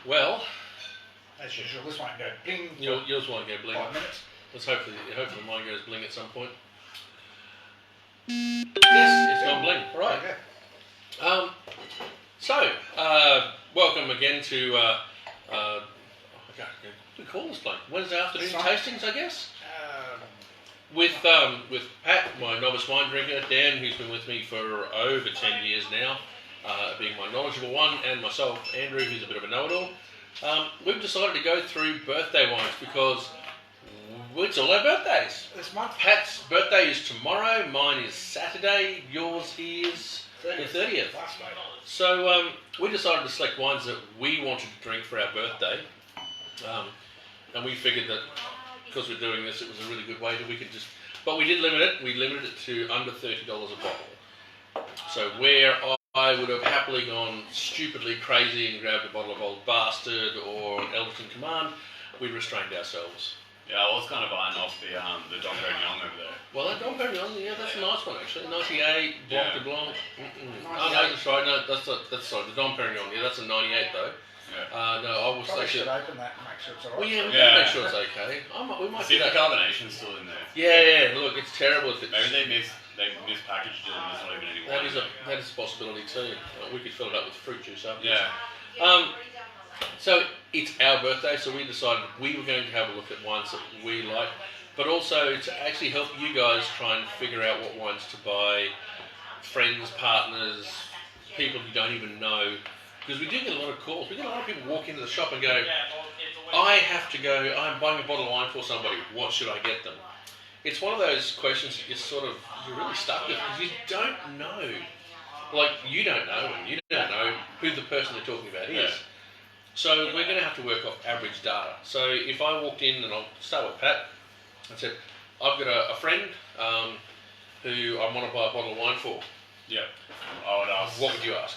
Well, as usual, this won't go bling. Yours won't go bling. 5 minutes. Let's hopefully mine goes bling at some point. Yes, it's gone bling. Right. Okay. So, welcome again to what do we call this place? Wednesday afternoon tastings, I guess. With Pat, my novice wine drinker, Dan, who's been with me for over 10 years now, being my knowledgeable one, and myself, Andrew, who's a bit of a know-it-all. We've decided to go through birthday wines because it's all our birthdays. This month. Pat's birthday is tomorrow, mine is Saturday, yours is the 30th. So we decided to select wines that we wanted to drink for our birthday, and we figured that because we're doing this, it was a really good way that we could just. But we did limit it. We limited it to under $30 a bottle. So where I would have happily gone stupidly crazy and grabbed a bottle of Old Bastard or Elderton Command, we restrained ourselves. Yeah, I was kind of eyeing off the Dom Perignon over there. Well, that Dom Perignon, yeah, that's a nice one actually. 98 Blanc de Blanc. Oh no, that's right. No, that's sorry. The Dom Perignon, yeah, that's a 98 though. Yeah. No, I will Probably say. should open that and make sure it's alright. Well, yeah, we can make sure it's okay. We might see do the that. carbonation's still in there. Yeah. Look, it's terrible if it's. Maybe they mispackaged it and there's not even any wine. That is a possibility too. We could fill it up with fruit juice after. Yeah. So it's our birthday, so we decided we were going to have a look at wines that we like, but also to actually help you guys try and figure out what wines to buy, friends, partners, people you don't even know. Because we do get a lot of calls. We get a lot of people walk into the shop and go, I'm buying a bottle of wine for somebody, what should I get them? It's one of those questions that you're really stuck with because you don't know. Like, you don't know, and you don't know who the person they're talking about is. Yeah. So we're going to have to work off average data. So if I walked in, and I'll start with Pat, and said, I've got a friend who I want to buy a bottle of wine for. Yeah. I would ask. What would you ask?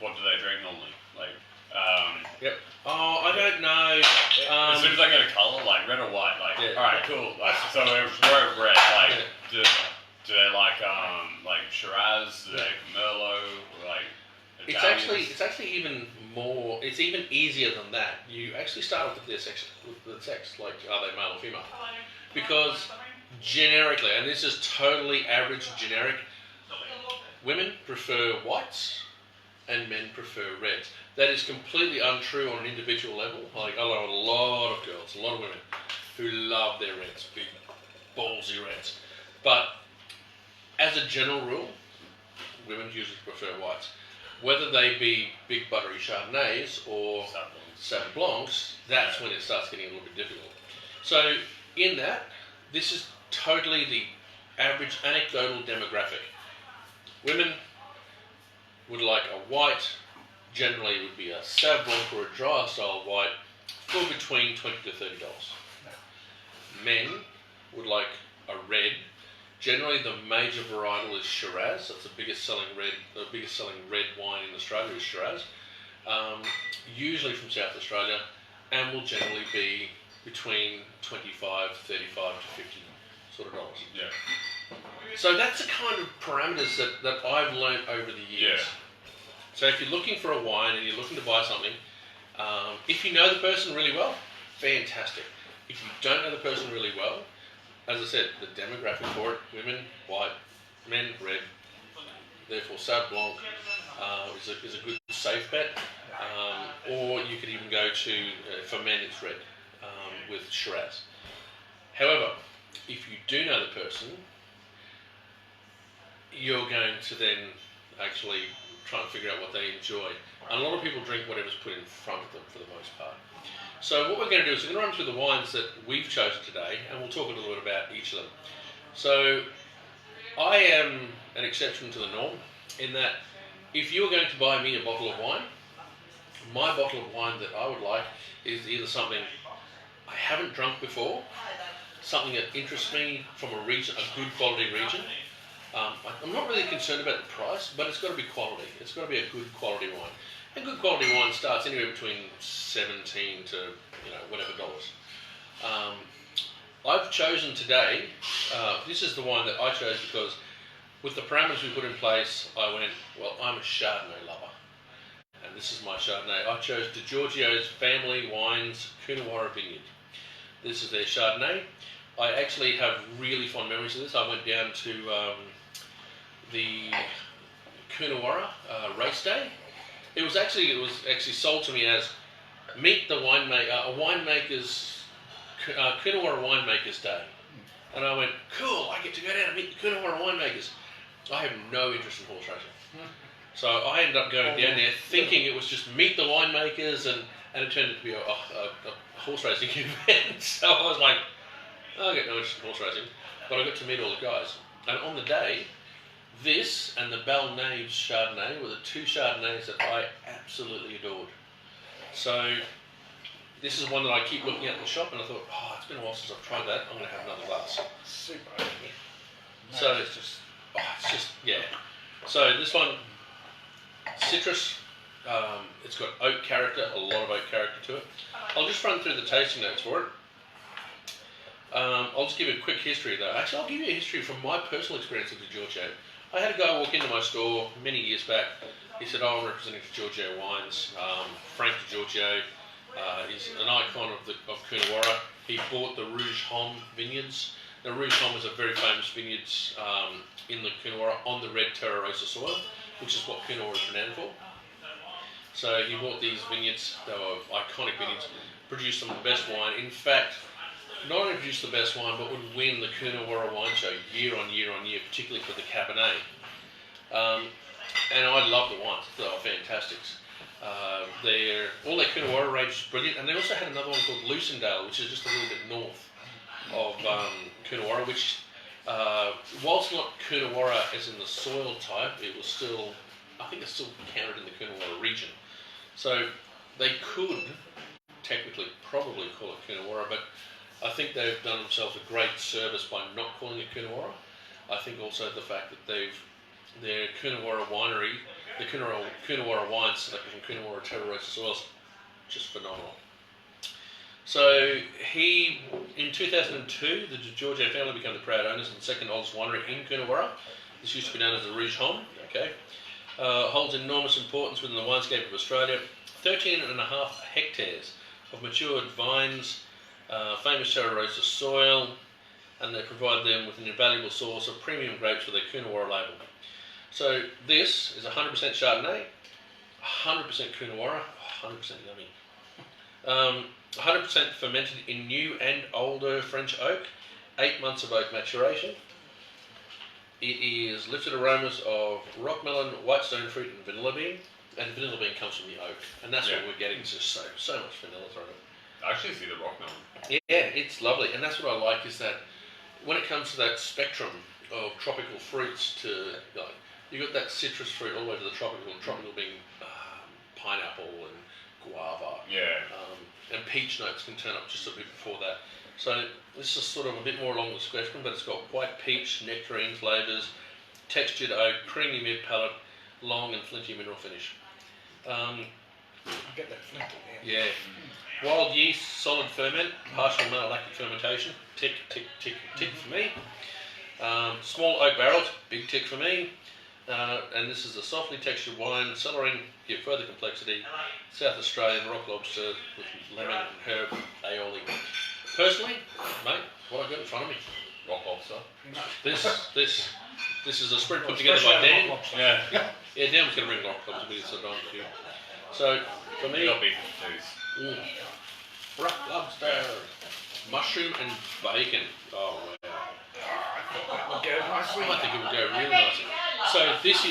What do they drink normally? Like. Yep. Oh, I don't know. As soon as I get a colour, like red or white, like yeah, all right, cool. Like, so we're red. Like, do they like Shiraz? Do they like Merlot? Or like. Italians? It's actually even more. It's even easier than that. You actually start off with the sex, like are they male or female? Because generically, and this is totally average generic, women prefer whites and men prefer reds. That is completely untrue on an individual level. Like I know a lot of girls, a lot of women who love their reds, big ballsy reds. But as a general rule, women usually prefer whites. Whether they be big buttery Chardonnays or Sauv Blancs, that's when it starts getting a little bit difficult. So in that, this is totally the average anecdotal demographic. Women would like a white, generally would be a Sauv Blanc or a drier style white, for between $20 to $30. Men would like a red. Generally, the major varietal is Shiraz. That's the biggest selling red wine in Australia is Shiraz. Usually from South Australia, and will generally be between $25, $35 to $50 sort of dollars. Yeah. So that's the kind of parameters that I've learned over the years. Yeah. So if you're looking for a wine and you're looking to buy something, if you know the person really well, fantastic. If you don't know the person really well, as I said, the demographic for it, women, white, men, red. Therefore, Sauv Blanc is a good safe bet. Or you could even go to, for men, it's red with Shiraz. However, if you do know the person, you're going to then actually try and figure out what they enjoy. And a lot of people drink whatever's put in front of them for the most part. So what we're going to do is we're going to run through the wines that we've chosen today, and we'll talk a little bit about each of them. So I am an exception to the norm in that if you're going to buy me a bottle of wine, my bottle of wine that I would like is either something I haven't drunk before, something that interests me from a region, a good quality region. I'm not really concerned about the price, but it's got to be quality. It's got to be a good quality wine. And good quality wine starts anywhere between $17 to whatever dollars. I've chosen today. This is the wine that I chose because, with the parameters we put in place, I went, well, I'm a Chardonnay lover, and this is my Chardonnay. I chose DiGiorgio's Family Wines Coonawarra Vineyard. This is their Chardonnay. I actually have really fond memories of this. I went down to the Coonawarra race day. It was actually sold to me as meet the winemaker's Coonawarra Winemaker's Day, and I went, cool. I get to go down and meet the Coonawarra winemakers. I have no interest in horse racing, so I ended up going down there thinking it was just meet the winemakers, and it turned out to be a horse racing event. So I was like, I get no interest in horse racing, but I got to meet all the guys. And on the day, this and the Balnaves Chardonnay were the two Chardonnays that I absolutely adored. So this is one that I keep looking at in the shop, and I thought, it's been a while since I've tried that. I'm going to have another glass. Super. No, So it's just yeah. So this one, citrus. It's got oak character, a lot of oak character to it. I'll just run through the tasting notes for it. I'll just give you a quick history though. Actually, I'll give you a history from my personal experience of DiGiorgio. I had a guy walk into my store many years back. He said, I'm representing DiGiorgio Wines. Frank DiGiorgio is an icon of Coonawarra. He bought the Rouge Homme vineyards. Now, Rouge Homme is a very famous vineyards in the Coonawarra on the red Terra Rosa soil, which is what Coonawarra is renowned for. So he bought these vineyards. They were iconic vineyards, produced some of the best wine. In fact, not only produced the best wine, but would win the Coonawarra Wine Show year on year on year, particularly for the Cabernet. And I love the wines. They are fantastics. All their Coonawarra range is brilliant, and they also had another one called Lucindale, which is just a little bit north of Coonawarra, which, whilst not Coonawarra as in the soil type, it was still, I think it's still counted in the Coonawarra region. So they could technically probably call it Coonawarra, but I think they've done themselves a great service by not calling it Coonawarra. I think also the fact that their Coonawarra winery, the Coonawarra wines selected from Coonawarra Terra Rosa soils, just phenomenal. So in 2002, the DiGiorgio family became the proud owners and second oldest winery in Coonawarra. This used to be known as the Rouge Homme. Holds enormous importance within the winescape of Australia. 13.5 hectares of matured vines, famous Terra Rosa soil, and they provide them with an invaluable source of premium grapes for their Coonawarra label. So this is 100% Chardonnay, 100% Coonawarra, 100% yummy. 100% fermented in new and older French oak, 8 months of oak maturation. It is lifted aromas of rock melon, white stone fruit, and vanilla bean. And vanilla bean comes from the oak, and that's what we're getting. It's just so much vanilla thrown in. I actually see the rock melon. Yeah, it's lovely, and that's what I like is that when it comes to that spectrum of tropical fruits, to you got that citrus fruit all the way to the tropical being pineapple and guava. Yeah. And peach notes can turn up just a bit before that. So this is sort of a bit more along the spectrum, but it's got white peach, nectarine flavours, textured oak, creamy mid palate, long and flinty mineral finish. get that flinty there. Yeah. Wild yeast, solid ferment, partial malolactic fermentation. Tick, tick, tick, tick for me. Small oak barrels, big tick for me. And this is a softly textured wine, cellaring, give further complexity. South Australian rock lobster with lemon and herb aioli. Personally, mate, what I've got in front of me, Rock lobster. This is a spread put together by Dan. Yeah. Yeah, Dan was going to bring rock lobster with us at barbecue. So for me, Got beef and cheese. rock lobster, mushroom and bacon. Oh wow. That would go nicely. I think it would go really nicely. So this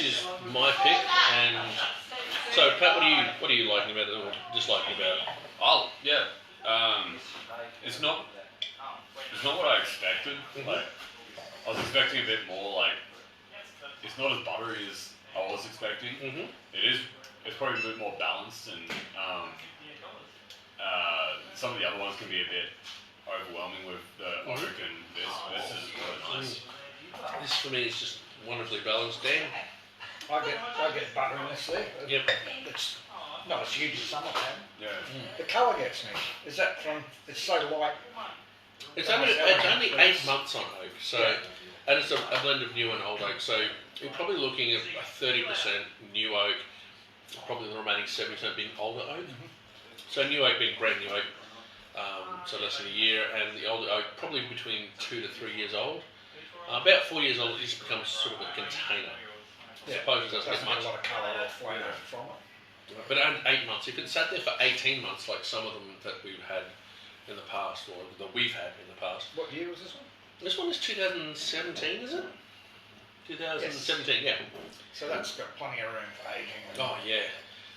is my pick, and so Pat, what are you liking about it or disliking about it? Oh yeah. It's not what I expected. Mhm. Like I was expecting a bit more. Like it's not as buttery as I was expecting. Mm-hmm. It's probably a bit more balanced, and some of the other ones can be a bit overwhelming with the oak and this. This is really nice. This for me is just wonderfully balanced. Dan? I get butter in this there. Yep. It's not as huge as some of them. Yeah. The colour gets me. Is that from? It's so light. It's only 8 months on oak, so and it's a blend of new and old oak. So you're probably looking at a 30% new oak, probably the remaining 70% being older oak. So new oak being brand new oak, so less than a year, and the older oak probably between 2 to 3 years old. About 4 years old, it just becomes sort of a container. I suppose it doesn't get much. A lot of colour or flavour from it. But 8 months, if it sat there for 18 months, like some of them that we've had in the past, or that we've had in the past. What year was this one? This one is 2017, is it? 2017, yeah. So that's got plenty of room for aging. Oh, yeah.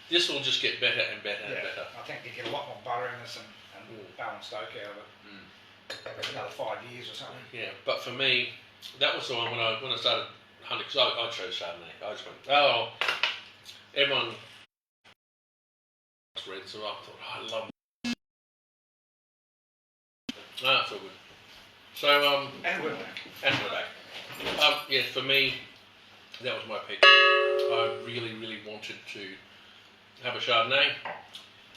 This will just get better and better and better. I think you get a lot more butteriness and balanced oak out of it. Another 5 years or something. Yeah, but for me, that was the one when I started hunting, because I chose Chardonnay. I just went, oh, everyone red, so I thought, I love it. Ah, it's all good. So, And we're back. and we're back. Yeah, for me, that was my pick. I really, really wanted to have a Chardonnay.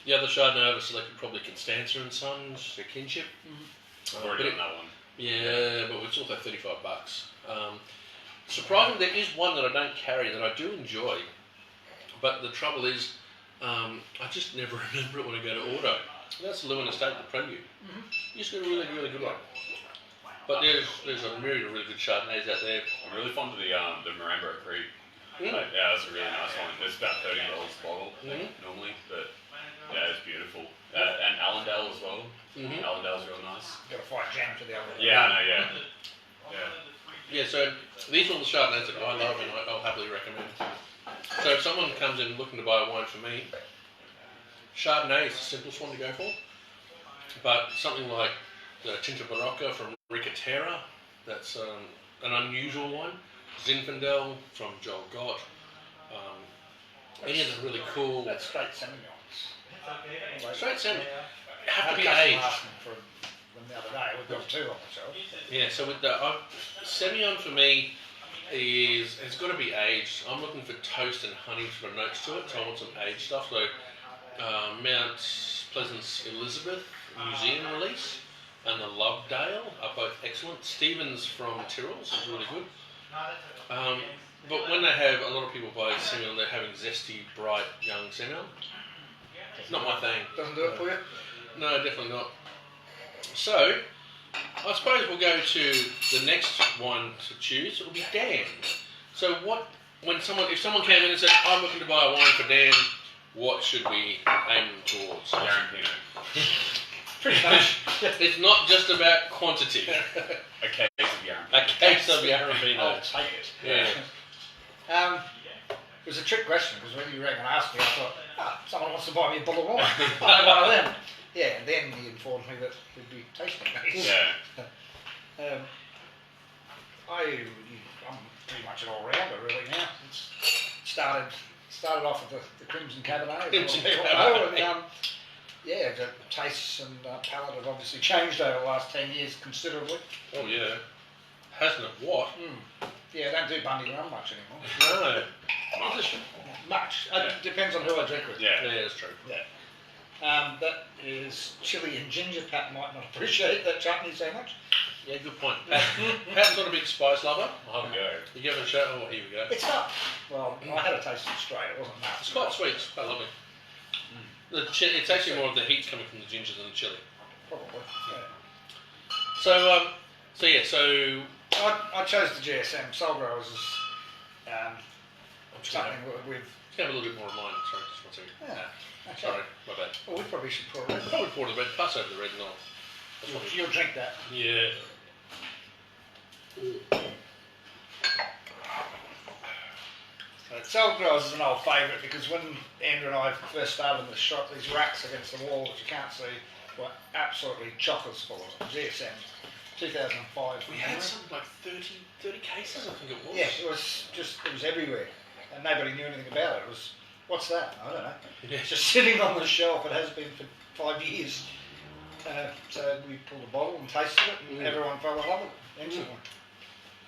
The other Chardonnay I've selected probably Constanza and Sons, their kinship. Already on that one. Yeah, but it's also $35. Surprisingly, there is one that I don't carry that I do enjoy, but the trouble is, I just never remember it when I go to auto. That's the Lewin Estate, the Prelude. You just got a really, really good one. But there's a myriad of really good Chardonnays out there. I'm really fond of the Marambo Creek. Yeah, that's a really nice one. It's about $30 a bottle normally, but yeah, it's beautiful. And Allendale as well. Allendale's real nice. Got a fight jam to the other. Yeah, I know. Yeah. Yeah, so these are all the Chardonnays that I love and I'll happily recommend. So if someone comes in looking to buy a wine from me, Chardonnay is the simplest one to go for. But something like the Tinta Barocca from Ricatera, that's an unusual one. Zinfandel from Joel Gott. Any of the really cool... That's straight Semillons. Straight Semillon. I Have to be had a customer aged. asking for them the other day. We've got 2 on the shelf. Yeah, so with the Semillon for me it's got to be aged. I'm looking for toast and honey sort of notes to it, so I want some aged stuff. So Mount Pleasant's Elizabeth Museum release and the Lovedale are both excellent. Stevens from Tyrrell's is really good. But when they have, a lot of people buy Semillon, they're having zesty, bright, young Semillon. It's not my thing. Doesn't do it for you? No, definitely not. So, I suppose we'll go to the next one to choose. It will be Dan. So if someone came in and said, I'm looking to buy a wine for Dan, what should we aim towards? Darren Pinot. Pretty much. It's not just about quantity. A case of Darren. A case of Yarra I'll Pinot. take it. Yeah. It was a trick question because when you rang and asked me, I thought, someone wants to buy me a bottle of wine. I'll have one of them. Yeah, and then he informed me that we'd be tasting these. Yeah. I'm pretty much an all-rounder really now. Started off with the Crimson Cabernet. Crimson people Cabernet. know, and the tastes and palate have obviously changed over the last 10 years considerably. Oh yeah. Hasn't it? What? Yeah, I don't do Bundy Rum much anymore. No. Much. It depends on who I drink with. Yeah. Yeah, that's true. Yeah. That is chili and ginger. Pat might not appreciate that chutney so much. Yeah, good point. Pat's not a big spice lover. I'll go. You give it a shot. Oh, here we go. It's not. Well, I had a taste of it straight. It wasn't nasty. It's quite sweet. It's quite lovely. It's actually more of the heat coming from the ginger than the chili. Probably. Yeah. So I chose the GSM Soul Growers as something we've. Let's have a little bit more of mine. Sorry, just one second. Yeah. Okay. Sorry, my bad. Well, we probably should pour it in. Probably pour the red, pass over the red and all. You'll drink that. Yeah. Soul Growers is an old favourite because when Andrew and I first started in the shop, these racks against the wall that you can't see were absolutely chockers full of them. GSM, 2005. We had something like 30 cases, I think it was. Yeah, it was everywhere, and nobody knew anything about it. It was, what's that? I don't know. Yeah. It's just sitting on the shelf. It has been for 5 years. So we pulled a bottle and tasted it, and everyone fell in love with it instantly.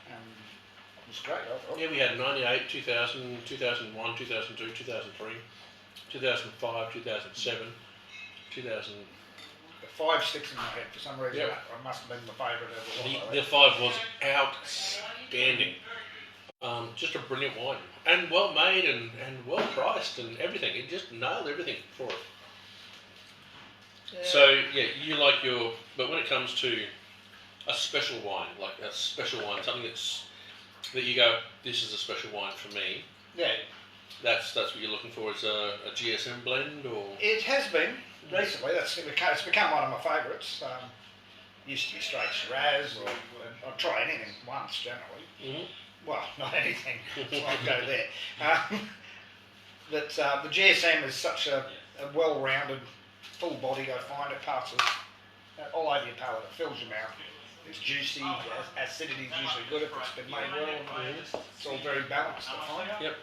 It was great, I thought. Yeah, we had 98, 2000, 2001, 2002, 2003, 2005, 2007, 2000. The 5 sticks in my head for some reason. Yep. It must have been my favourite ever. The 5 was outstanding. Just a brilliant wine, and well made, and well priced, and everything. It just nailed everything for it. Yeah. So yeah, you like but when it comes to a special wine, like a special wine, something that you go, this is a special wine for me. Yeah. That's what you're looking for, is a GSM blend, or? It has been recently. It's become one of my favourites. Used to be straight Shiraz, or I'd try anything once generally. Mm-hmm. Well, not anything. I'll go there. But the GSM is such a well-rounded, full body. I find it passes all over your palate. It fills your mouth. It's juicy. Acidity is usually good if it's been made well. It's all very balanced, I find. Yep.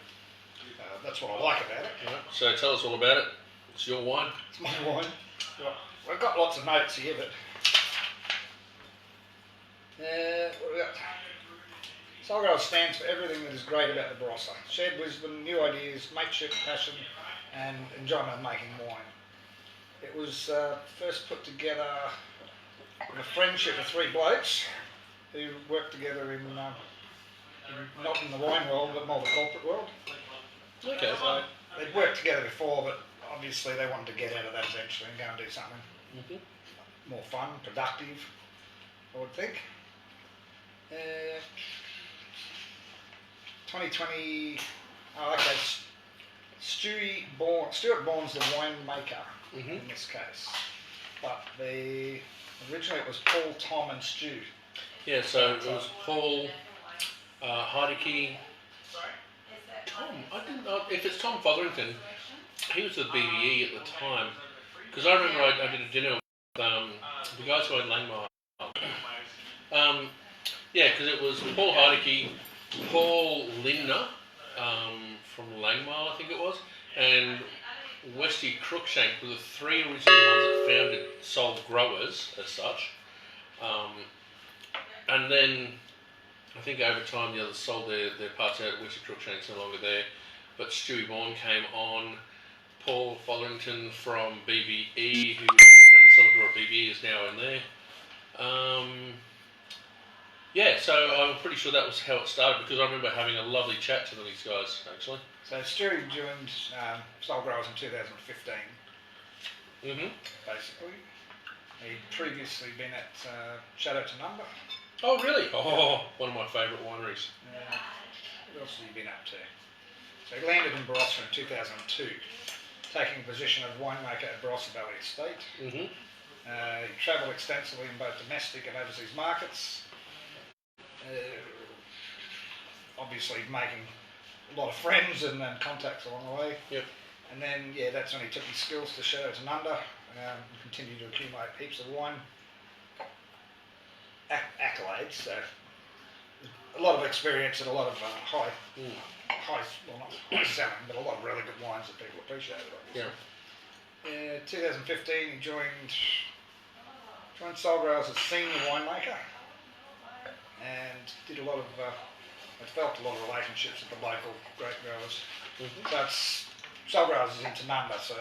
That's what I like about it. Right. So tell us all about it. It's your wine. It's my wine. Well, I've got lots of notes here, but what have we got? Soulgrove stands for everything that is great about the Barossa. Shared wisdom, new ideas, mateship, passion, and enjoyment of making wine. It was first put together with a friendship of three blokes who worked together not in the wine world, but more the corporate world. Okay. So they'd worked together before, but obviously they wanted to get out of that eventually and go and do something more fun, productive, I would think. 2020, okay, Stuart Bourne's the winemaker in this case, but originally it was Paul, Tom and Stu. Yeah, so it was Paul, Heideke, Tom. I didn't know if it's Tom Fotherington. He was with BBE at the time, because I remember I did a dinner with the guys who own Langmar. Yeah, because it was Paul Heideke, Paul Lindner from Langmar, I think it was, and Westy Cruikshank were the three original ones that founded Soul Growers as such. And then I think over time the others sold their parts out. Westy Cruikshank's no longer there, but Stewie Bourne came on. Paul Fotherington from BBE, who was trying to sell it to a BBE, is now in there. Yeah, so I'm pretty sure that was how it started, because I remember having a lovely chat to these guys, actually. So Stewie joined Soul Growers in 2015. Basically. He'd previously been at Shadow to Number. Oh, really? Oh, one of my favourite wineries. What else has he been up to? So he landed in Barossa in 2002, taking the position of winemaker at Barossa Valley Estate. He travelled extensively in both domestic and overseas markets. Obviously making a lot of friends and contacts along the way. Yep. And then, that's when he took his skills to Shadow to Nunda and continued to accumulate heaps of wine accolades. So a lot of experience and a lot of high, well, not high selling, but a lot of really good wines that people appreciated. Yeah. 2015 he joined Soul Growers as senior winemaker, and did a lot of, developed a lot of relationships with the local grape growers. So Soul Growers is into Nunda, so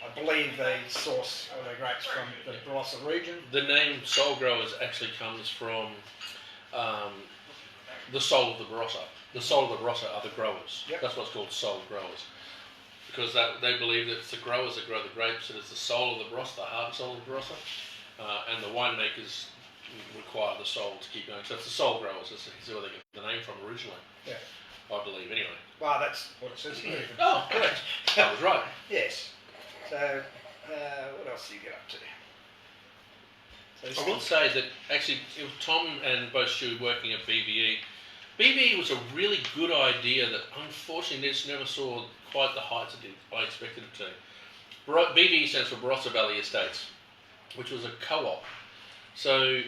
I believe they source all their grapes from the Barossa region. The name Soul Growers actually comes from the soul of the Barossa. The soul of the Barossa are the growers. Yep. That's what's called Soul Growers. Because they believe that it's the growers that grow the grapes, that it's the soul of the Barossa, the heart and soul of the Barossa, and the winemakers require the soul to keep going. So it's the Soul Growers. That's where they get the name from originally. Yeah. I believe, anyway. Well, that's what it says here. Oh, correct. That was right. Yes. So, what else do you get up to? So I will say that actually, it was Tom and both Stu working at BBE. BBE was a really good idea that unfortunately just never saw quite the heights that I expected it to. BBE stands for Barossa Valley Estates, which was a co-op. So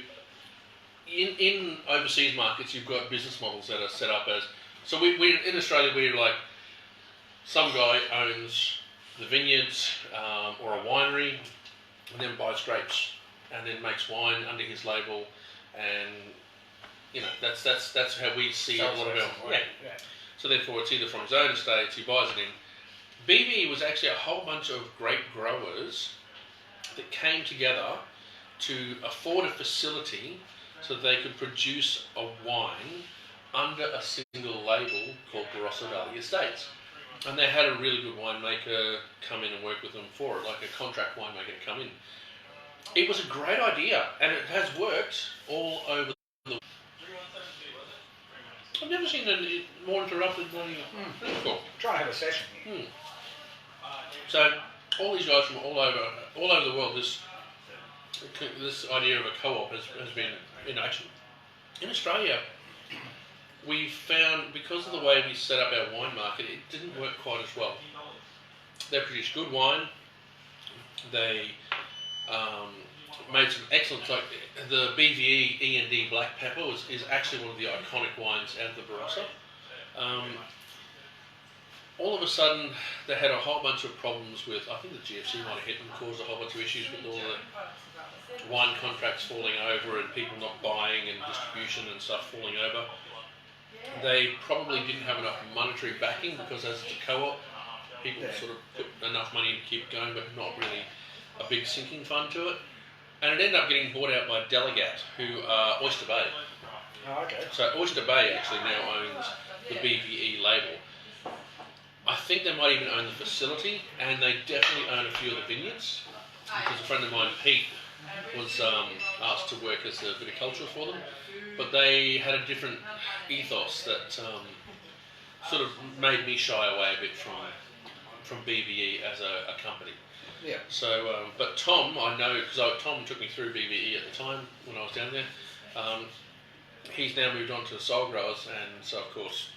in overseas markets, you've got business models that are set up as... So we in Australia, we're like, some guy owns the vineyards or a winery, and then buys grapes, and then makes wine under his label, and that's how we see a lot of our... Yeah. So therefore, it's either from his own estates, he buys it in. BB was actually a whole bunch of grape growers that came together to afford a facility so that they could produce a wine under a single label called Barossa Valley Estates. And they had a really good winemaker come in and work with them for it, like a contract winemaker to come in. It was a great idea, and it has worked all over the world. I've never seen a more interrupted bloody. That's cool. Try and have a session here. So all these guys from all over the world, this idea of a co-op has been in action. In Australia, we found, because of the way we set up our wine market, it didn't work quite as well. They produced good wine. They made some excellent, like the BVE E&D Black Pepper is actually one of the iconic wines out of the Barossa. All of a sudden, they had a whole bunch of problems with, I think the GFC might have hit and caused a whole bunch of issues with all the wine contracts falling over and people not buying and distribution and stuff falling over. They probably didn't have enough monetary backing because as it's a co-op, people sort of put enough money to keep going but not really a big sinking fund to it. And it ended up getting bought out by Delegat, who are Oyster Bay. Oh, okay. So Oyster Bay actually now owns the BVE label. I think they might even own the facility, and they definitely own a few of the vineyards, because a friend of mine, Pete, was asked to work as a viticulturist for them, but they had a different ethos that sort of made me shy away a bit from BVE as a company. Yeah. So, but Tom, I know, because Tom took me through BVE at the time when I was down there. He's now moved on to Soul Growers, and so of course,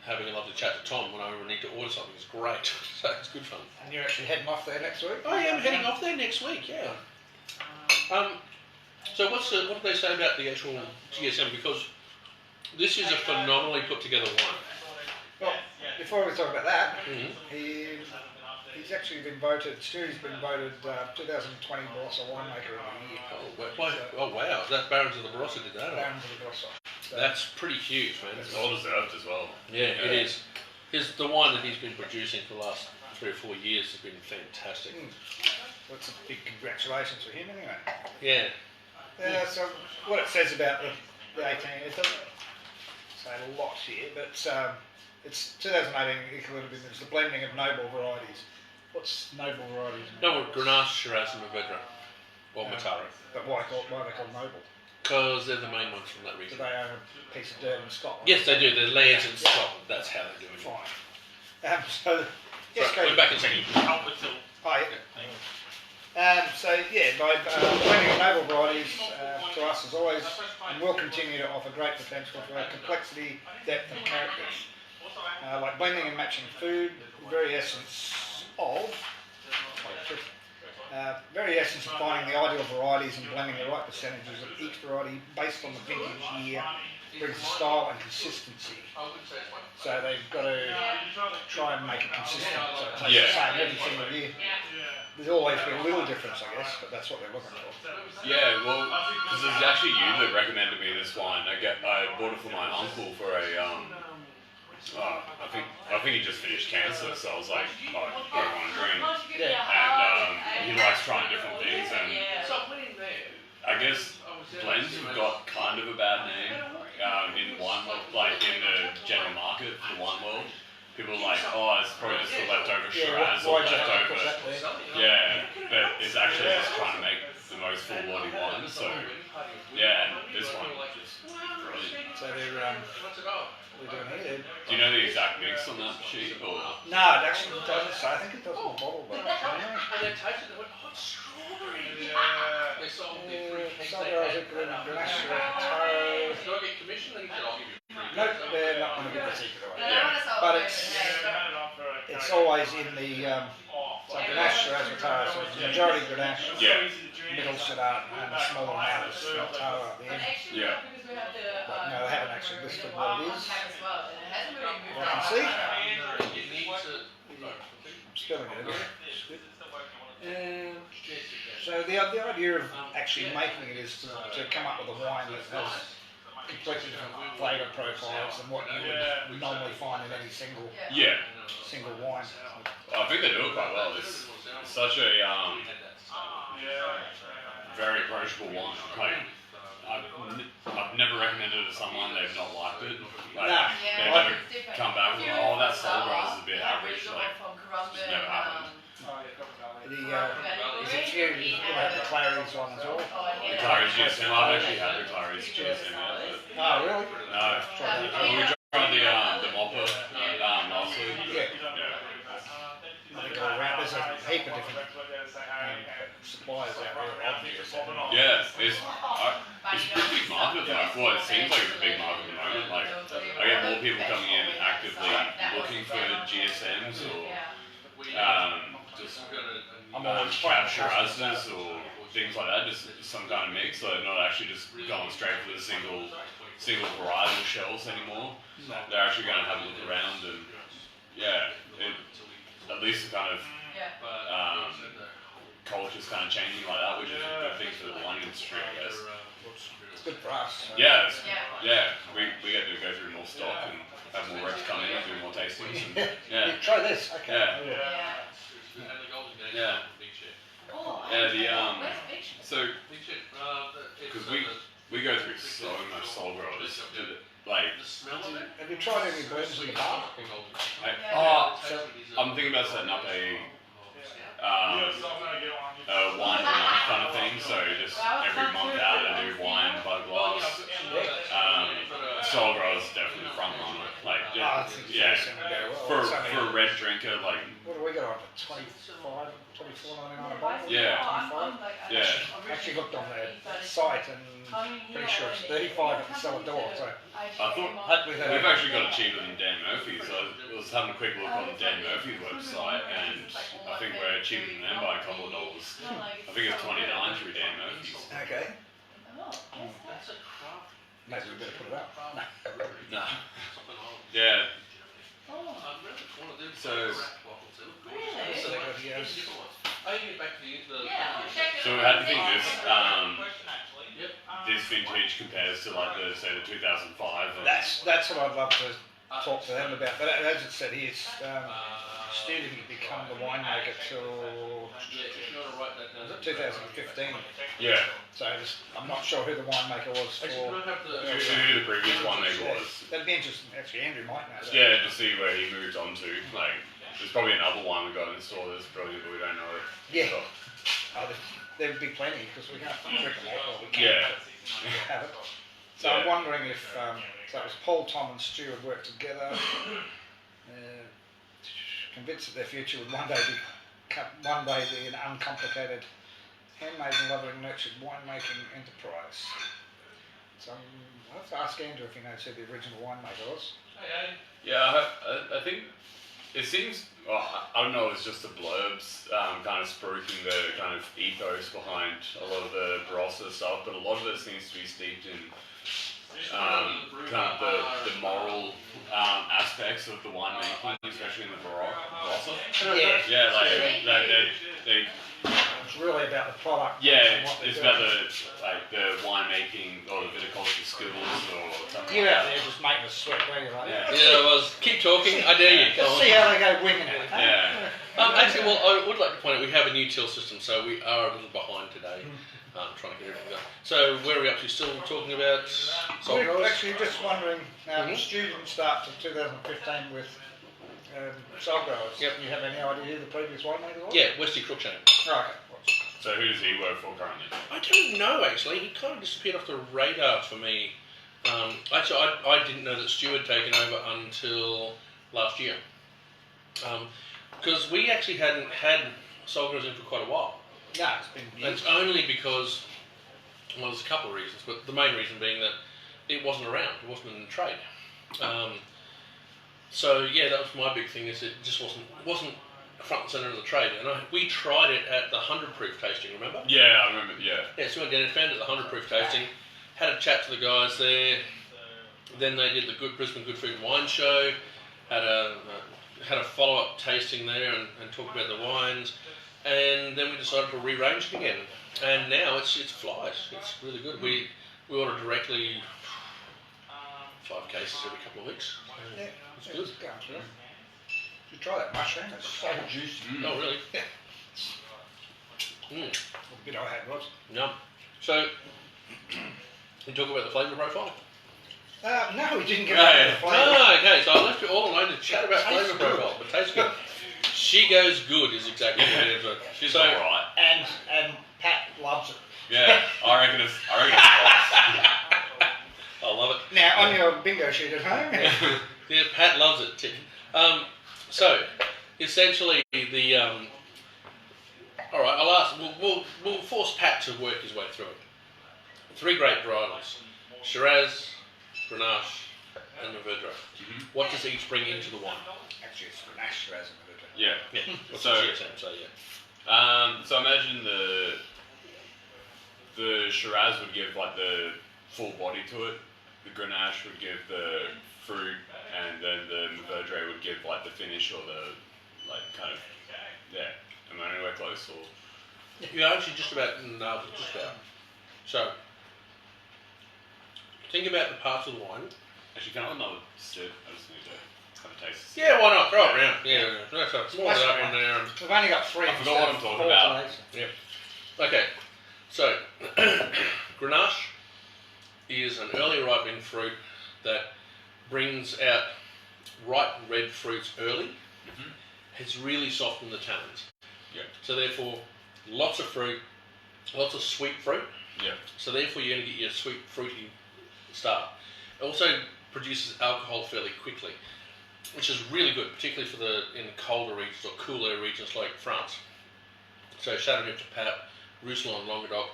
having a lovely chat to Tom when I need to order something is great. So it's good fun. And you're actually heading off there next week? I am heading off there next week, yeah. So what did they say about the actual GSM? Because this is a phenomenally put together wine. Well, before we talk about that, he's actually been voted, Stewie's been voted 2020 Barossa Winemaker of the Year. Oh wow, that Barons of the Barossa did that? Barons of the Barossa. So that's pretty huge, man. It's well deserved as well. Yeah, it is. The wine that he's been producing for the last 3 or 4 years has been fantastic. Well, it's a big congratulations for him anyway. Yeah. Yeah, so what it says about the 18, it doesn't say a lot here, but it's 2018 equivalent of the blending of noble varieties. What's noble varieties? No, Grenache, Shiraz and Mourvedre. Or Mataro. But why are they called noble? Because they're the main ones from that Do region. they own a piece of dirt in Scotland? Yes, they do. They're lands in Scotland. That's how they do it. Fine. We're back in a second. Oh, yeah. By blending of noble varieties, to us as always, and will continue to offer great potential for complexity, depth and characters. Like blending and matching food, the very essence of finding the ideal varieties and blending the right percentages of each variety based on the vintage year brings style and consistency. So they've got to try and make it consistent. So it tastes the same every single year. There's always been a little difference, I guess, but that's what they're looking for. Yeah, well, because it was actually you that recommended me this wine. I bought it for my uncle for a I think he just finished cancer, so I was like, I don't want to drink. Yeah. And he likes trying different things, and I guess blends have got kind of a bad name in the wine world, like in the general market, the wine world. People are like, oh, it's probably just the leftover Shiraz or leftover. Yeah, but it's actually just trying to make the most full body wine. So, yeah, and this one just brilliant. So they're we're doing here. Do you know the exact mix on that sheet? Or? No, it actually doesn't say. I think it does in the bottle, but And they tasted it, went, oh, it's strawberry. They sold the free Grenache, Mataro. Do I get commission? Then he said, I'll give you free. No, they're not going to give the secret away. Yeah. But it's always in the so Grenache, Shiraz, Mataro. So it's the majority Grenache, middle Shiraz, and a smaller amount of Mataro at the end. Yeah. But no, they haven't actually listed what it is. I can see. I'm spelling it again. So the idea of actually making it is to come up with a wine that has completely different flavour profiles than what you would normally find in any single wine. I think they do it quite well. It's such a very approachable wine. Like, I've never recommended it to someone, they've not liked it. Like, Nah. they've never come back and go, oh, that Soul Growers is a bit average. Like, just never happened. There's a few, you have the Clary's one as well. The Clary's GSM, I've actually had the Clary's GSM yet, but Oh, really? no. We tried the Mopper last week. Yeah. I think all around, there's a heap of different suppliers out there, obvious. Yeah, it's a pretty big market. Like, well, it seems like it's a big market at the moment. Like, I get more people coming in actively looking for GSMs or just capture Rastas or things like that, just some kind of mix. So they're not actually just going straight for the single varietal shells anymore. They're actually going to have a look around and at least the kind of culture's kind of changing like that, which is a good thing for the wine industry, I guess. It's good for us. Yeah, we get to go through more stock and have more reps come in and do more tastings. And, You try this, okay. So because we go through so much Soul Growers, like. Have you tried any blends in the bar? I'm thinking about setting up a wine a month kind of thing. So just every month out a new wine by glass. Soul Growers is definitely the front runner. Like, for a red drinker, like. What do we got on? 24.99 a bottle? Yeah. 25? Yeah. I actually looked on their site and pretty sure it's 35 at the cellar door. So I thought we've actually got it cheaper than Dan Murphy's. I was having a quick look on Dan Murphy's website, and I think we're cheaper than them by a couple of dollars. I think it's $29 through Dan Murphy's. okay. That's a craft. Maybe we better put it up. No. Yeah. So we had to think this vintage compares to like the 2005. That's what I'd love to talk to them about. But as it said, he's Stu didn't become the winemaker till 2015. Yeah. So I'm not sure who the winemaker was for. Who the previous winemaker was. That'd be interesting. Actually, Andrew might know that. Yeah, to see where he moved on to. Like, there's probably another wine we got in the store that's brilliant, but we don't know it. Yeah. There would be plenty because we can't drink them all. We can't have it. So I'm wondering if so it was Paul, Tom, and Stu had worked together, convinced that their future would one day be an uncomplicated, handmade and loving, nurtured winemaking enterprise. So I'll have to ask Andrew if he knows who the original winemaker was. Yeah, I think it seems. Well, I don't know. It's just the blurbs kind of spruiking the kind of ethos behind a lot of the Barossa stuff, but a lot of it seems to be steeped in kind of the moral aspects of the winemaking, especially in the Barossa. Yeah, like they. It's really about the product. Yeah, it's about the winemaking or the viticulture skills or something. You're out there just making us sweat, are you, right? Yeah, I was. Keep talking. I dare you. Let's see how they go winging it. Yeah. Actually, well, I would like to point out we have a new till system, so we are a little behind today. Trying to get everything done. So where are we up to? Still talking about Soul Growers? We're actually just wondering, students start from 2015 with Soul Growers. Yep. You have any idea who the previous winemaker was? Yeah, Westy Cruikshank. Oh, okay. So who does he work for currently? I don't know actually. He kind of disappeared off the radar for me. Actually, I didn't know that Stu had taken over until last year. Because we actually hadn't had Soul Growers in for quite a while. No, it's been years. It's only because, well, there's a couple of reasons, but the main reason being that it wasn't around. It wasn't in the trade. So yeah, that was my big thing. Is it just wasn't front and centre of the trade. And we tried it at the 100 proof tasting. Remember? Yeah, I remember. Yeah. Yeah, so we went down and found it at the 100 proof tasting. Had a chat to the guys there. Then they did the Brisbane Good Food and Wine Show. Had a follow up tasting there and talked about the wines. And then we decided to rearrange it again. And now it's flies. It's really good. We order directly 5 cases every couple of weeks. Yeah, it's good. You try that mushroom, it's so juicy. Oh, really? Yeah. The bit I had was. Yum. So, You talk about the flavour profile? No, we didn't get into the flavour. Oh, okay, so I left you all alone to chat about flavour profile, but tastes good. She goes good is exactly what it is. She's alright. And Pat loves it. Yeah, I reckon it's I love it. Now, on your bingo sheet at home. Yeah, Pat loves it. So, essentially, the all right. I'll ask. We'll force Pat to work his way through it. 3 grape varietals: Shiraz, Grenache, and Mourvedre. Mm-hmm. What does each bring into the wine? Actually, it's Grenache, Shiraz, and Mourvedre. Yeah. What's So, the GSM? So yeah. So imagine the Shiraz would give like the full body to it. The Grenache would give the fruit, and then the Mourvedre would give like the finish or the like kind of Am I anywhere close or? You're actually just about nailed it. Just about. So think about the parts of the wine. Actually, can I have another sip? I just need to have a taste. Yeah, why not? Throw it around. Yeah. That's a small that one there. We've only got 3. I forgot what I'm talking about. Yep. Okay. So Grenache is an early ripening fruit that brings out ripe red fruits early. Mm-hmm. It's really softened the tannins. Yeah. So therefore, lots of fruit, lots of sweet fruit. Yeah. So therefore, you're going to get your sweet, fruity start. It also produces alcohol fairly quickly, which is really good, particularly for in colder regions or cooler regions like France. So Châteauneuf-du-Pape, Roussillon, Languedoc.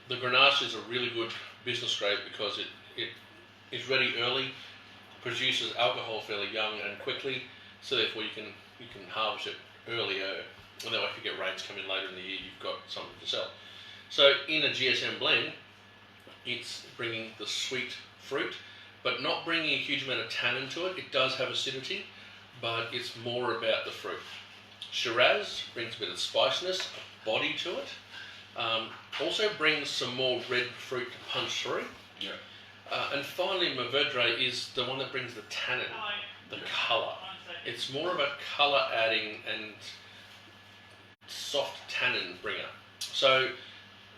The Grenache is a really good business grade because it is ready early, produces alcohol fairly young and quickly. So therefore, you can harvest it earlier, and that way, if you get rains coming later in the year, you've got something to sell. So in a GSM blend, it's bringing the sweet fruit, but not bringing a huge amount of tannin to it. It does have acidity, but it's more about the fruit. Shiraz brings a bit of spiciness, a body to it. Also brings some more red fruit to punch through. Yeah. And finally, Mourvedre is the one that brings the tannin, the colour. It's more of a colour adding and soft tannin bringer. So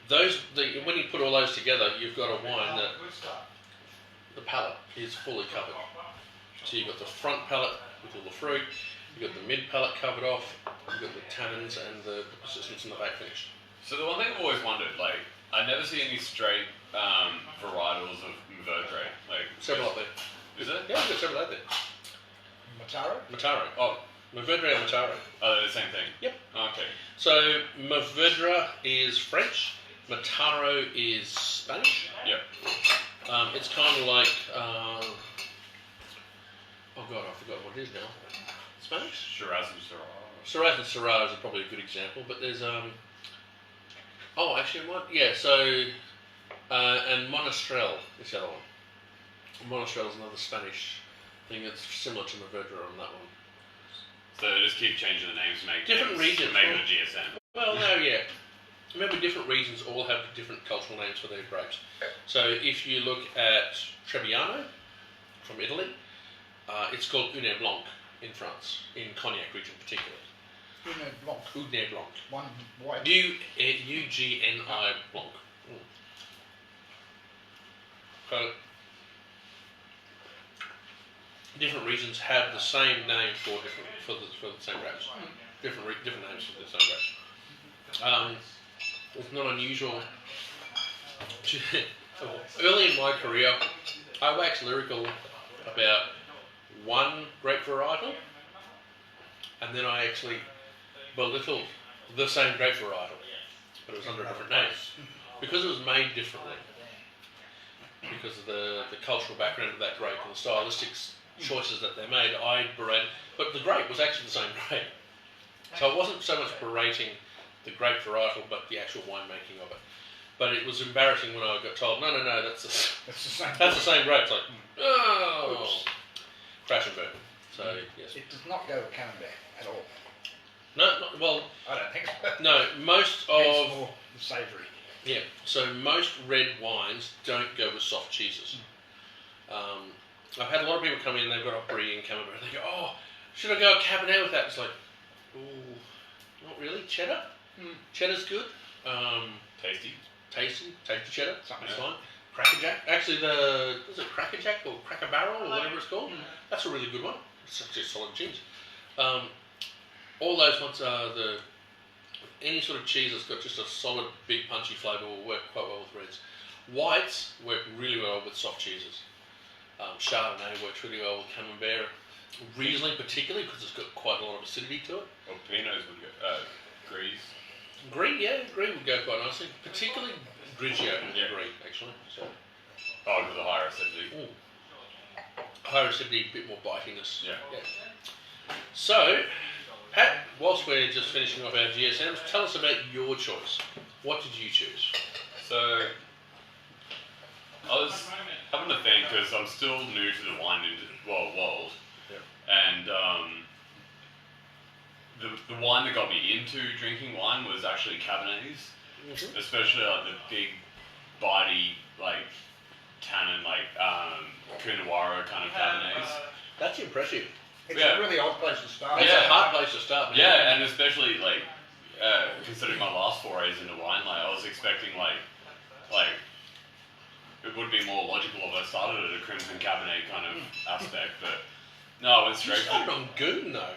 when you put all those together, you've got a wine that the palate is fully covered. So you've got the front palate with all the fruit, you've got the mid palate covered off, you've got the tannins and the persistence in the back finish. So the one thing I've always wondered, like, I never see any straight varietals of Mourvedre. Like Several up there. Is it? Yeah, we've got several out there. Mataro? Oh, Mourvedre and Mataro. Oh, they're the same thing? Yep. Okay. So Mourvedre is French, Mataro is Spanish. Yep. It's kind of like, oh god, I forgot what it is now. Spanish? Shiraz and Syrah. Shiraz and Syrah is probably a good example, but there's and Monastrell is the other one. Monastrell is another Spanish thing that's similar to Mourvedre on that one. So they just keep changing the names to make Different regions. to make it a GSM. Well, no, yeah. Remember, different regions all have different cultural names for their grapes. So if you look at Trebbiano from Italy, it's called Uné Blanc in France, in Cognac region particularly. Uné Blanc. Uné Blanc. One white. U-G-N-I Blanc. So different regions have the same name for the same grapes. Different names for the same grapes. It's not unusual. Early in my career, I waxed lyrical about one grape varietal, and then I actually belittled the same grape varietal, but it was under a different name because it was made differently. Because of the cultural background of that grape and the stylistic choices that they made, but the grape was actually the same grape. So I wasn't so much berating the grape varietal, but the actual winemaking of it. But it was embarrassing when I got told, no, that's the same grape. It's like, oh, oops. Crash and burn. So yes, it does not go with Camembert at all. No, well, I don't think so. No, most it's more savoury. Yeah, so most red wines don't go with soft cheeses. I've had a lot of people come in, they've got a Brie and Camembert, and they go, oh, should I go Cabernet with that? It's like, ooh, not really. Cheddar? Cheddar's good. Tasty Tasty cheddar. Something's fine. Crackerjack. Actually, is it Crackerjack or Cracker Barrel or whatever it's called? That's a really good one. It's such a solid cheese. All those ones are any sort of cheese that's got just a solid, big, punchy flavour will work quite well with reds. Whites work really well with soft cheeses. Chardonnay works really well with Camembert. Riesling particularly because it's got quite a lot of acidity to it. Or Pinots would go. Grise. Gris would go quite nicely. Particularly Grigio and Gris, actually. So. Oh, because of the higher acidity. Higher acidity, a bit more bitiness. Yeah. So, Pat, whilst we're just finishing off our GSMs, tell us about your choice. What did you choose? So, I was having to think because I'm still new to the wine world. And the wine that got me into drinking wine was actually Cabernets, especially like the big, bitey, like tannin, like Coonawarra kind of Cabernets. That's impressive. It's a really odd place to start. It's a hard place to start. Yeah, and especially like considering my last forays into wine, like I was expecting like it would be more logical if I started at a Crimson Cabernet kind of aspect, but no, I went straight. You started on Goon though.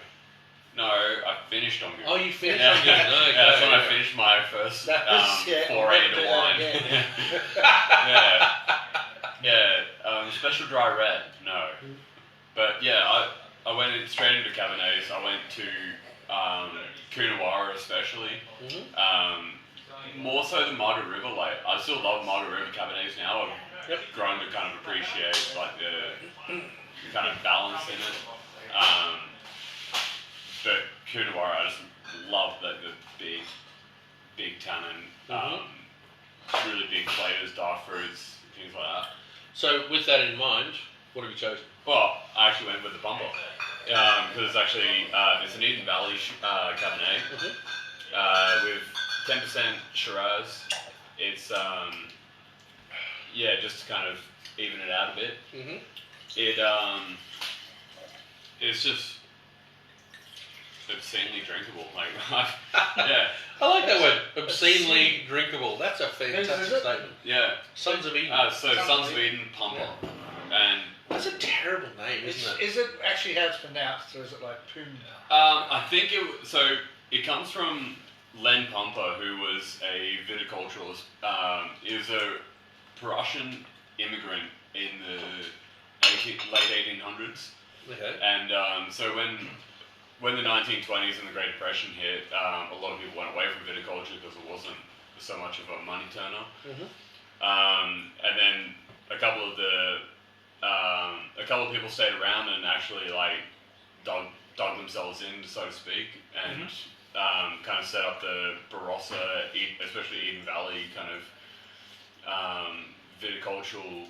No, I finished on Goon. Oh, you finished on Goon. No, okay, that's when I finished my first foray into wine. Special dry red. No, but yeah, I went straight into Cabernets. I went to Coonawarra especially. More so than Margaret River. Like I still love Margaret River Cabernets now. I've grown to kind of appreciate like the kind of balance in it. But Coonawarra, I just love the big tannin, really big flavours, dark fruits, things like that. So with that in mind, what have you chosen? Well, I actually went with the bumper because it's actually it's an Eden Valley Cabernet with 10% Shiraz. It's just to kind of even it out a bit. It's just obscenely drinkable. Like, I like that word, obscenely drinkable. That's a fantastic statement. Yeah. Sons of Eden. Sons of Eden Pumper, and that's a terrible name, isn't it? Is it actually how it's pronounced, or is it like Pum? I think it comes from Len Pumper, who was a viticulturalist. He was a Prussian immigrant in the late 1800s. Okay. And so when the 1920s and the Great Depression hit, a lot of people went away from viticulture because it wasn't so much of a money turner. And then a couple of people stayed around and actually like dug themselves in, so to speak, and kind of set up the Barossa, especially Eden Valley kind of viticultural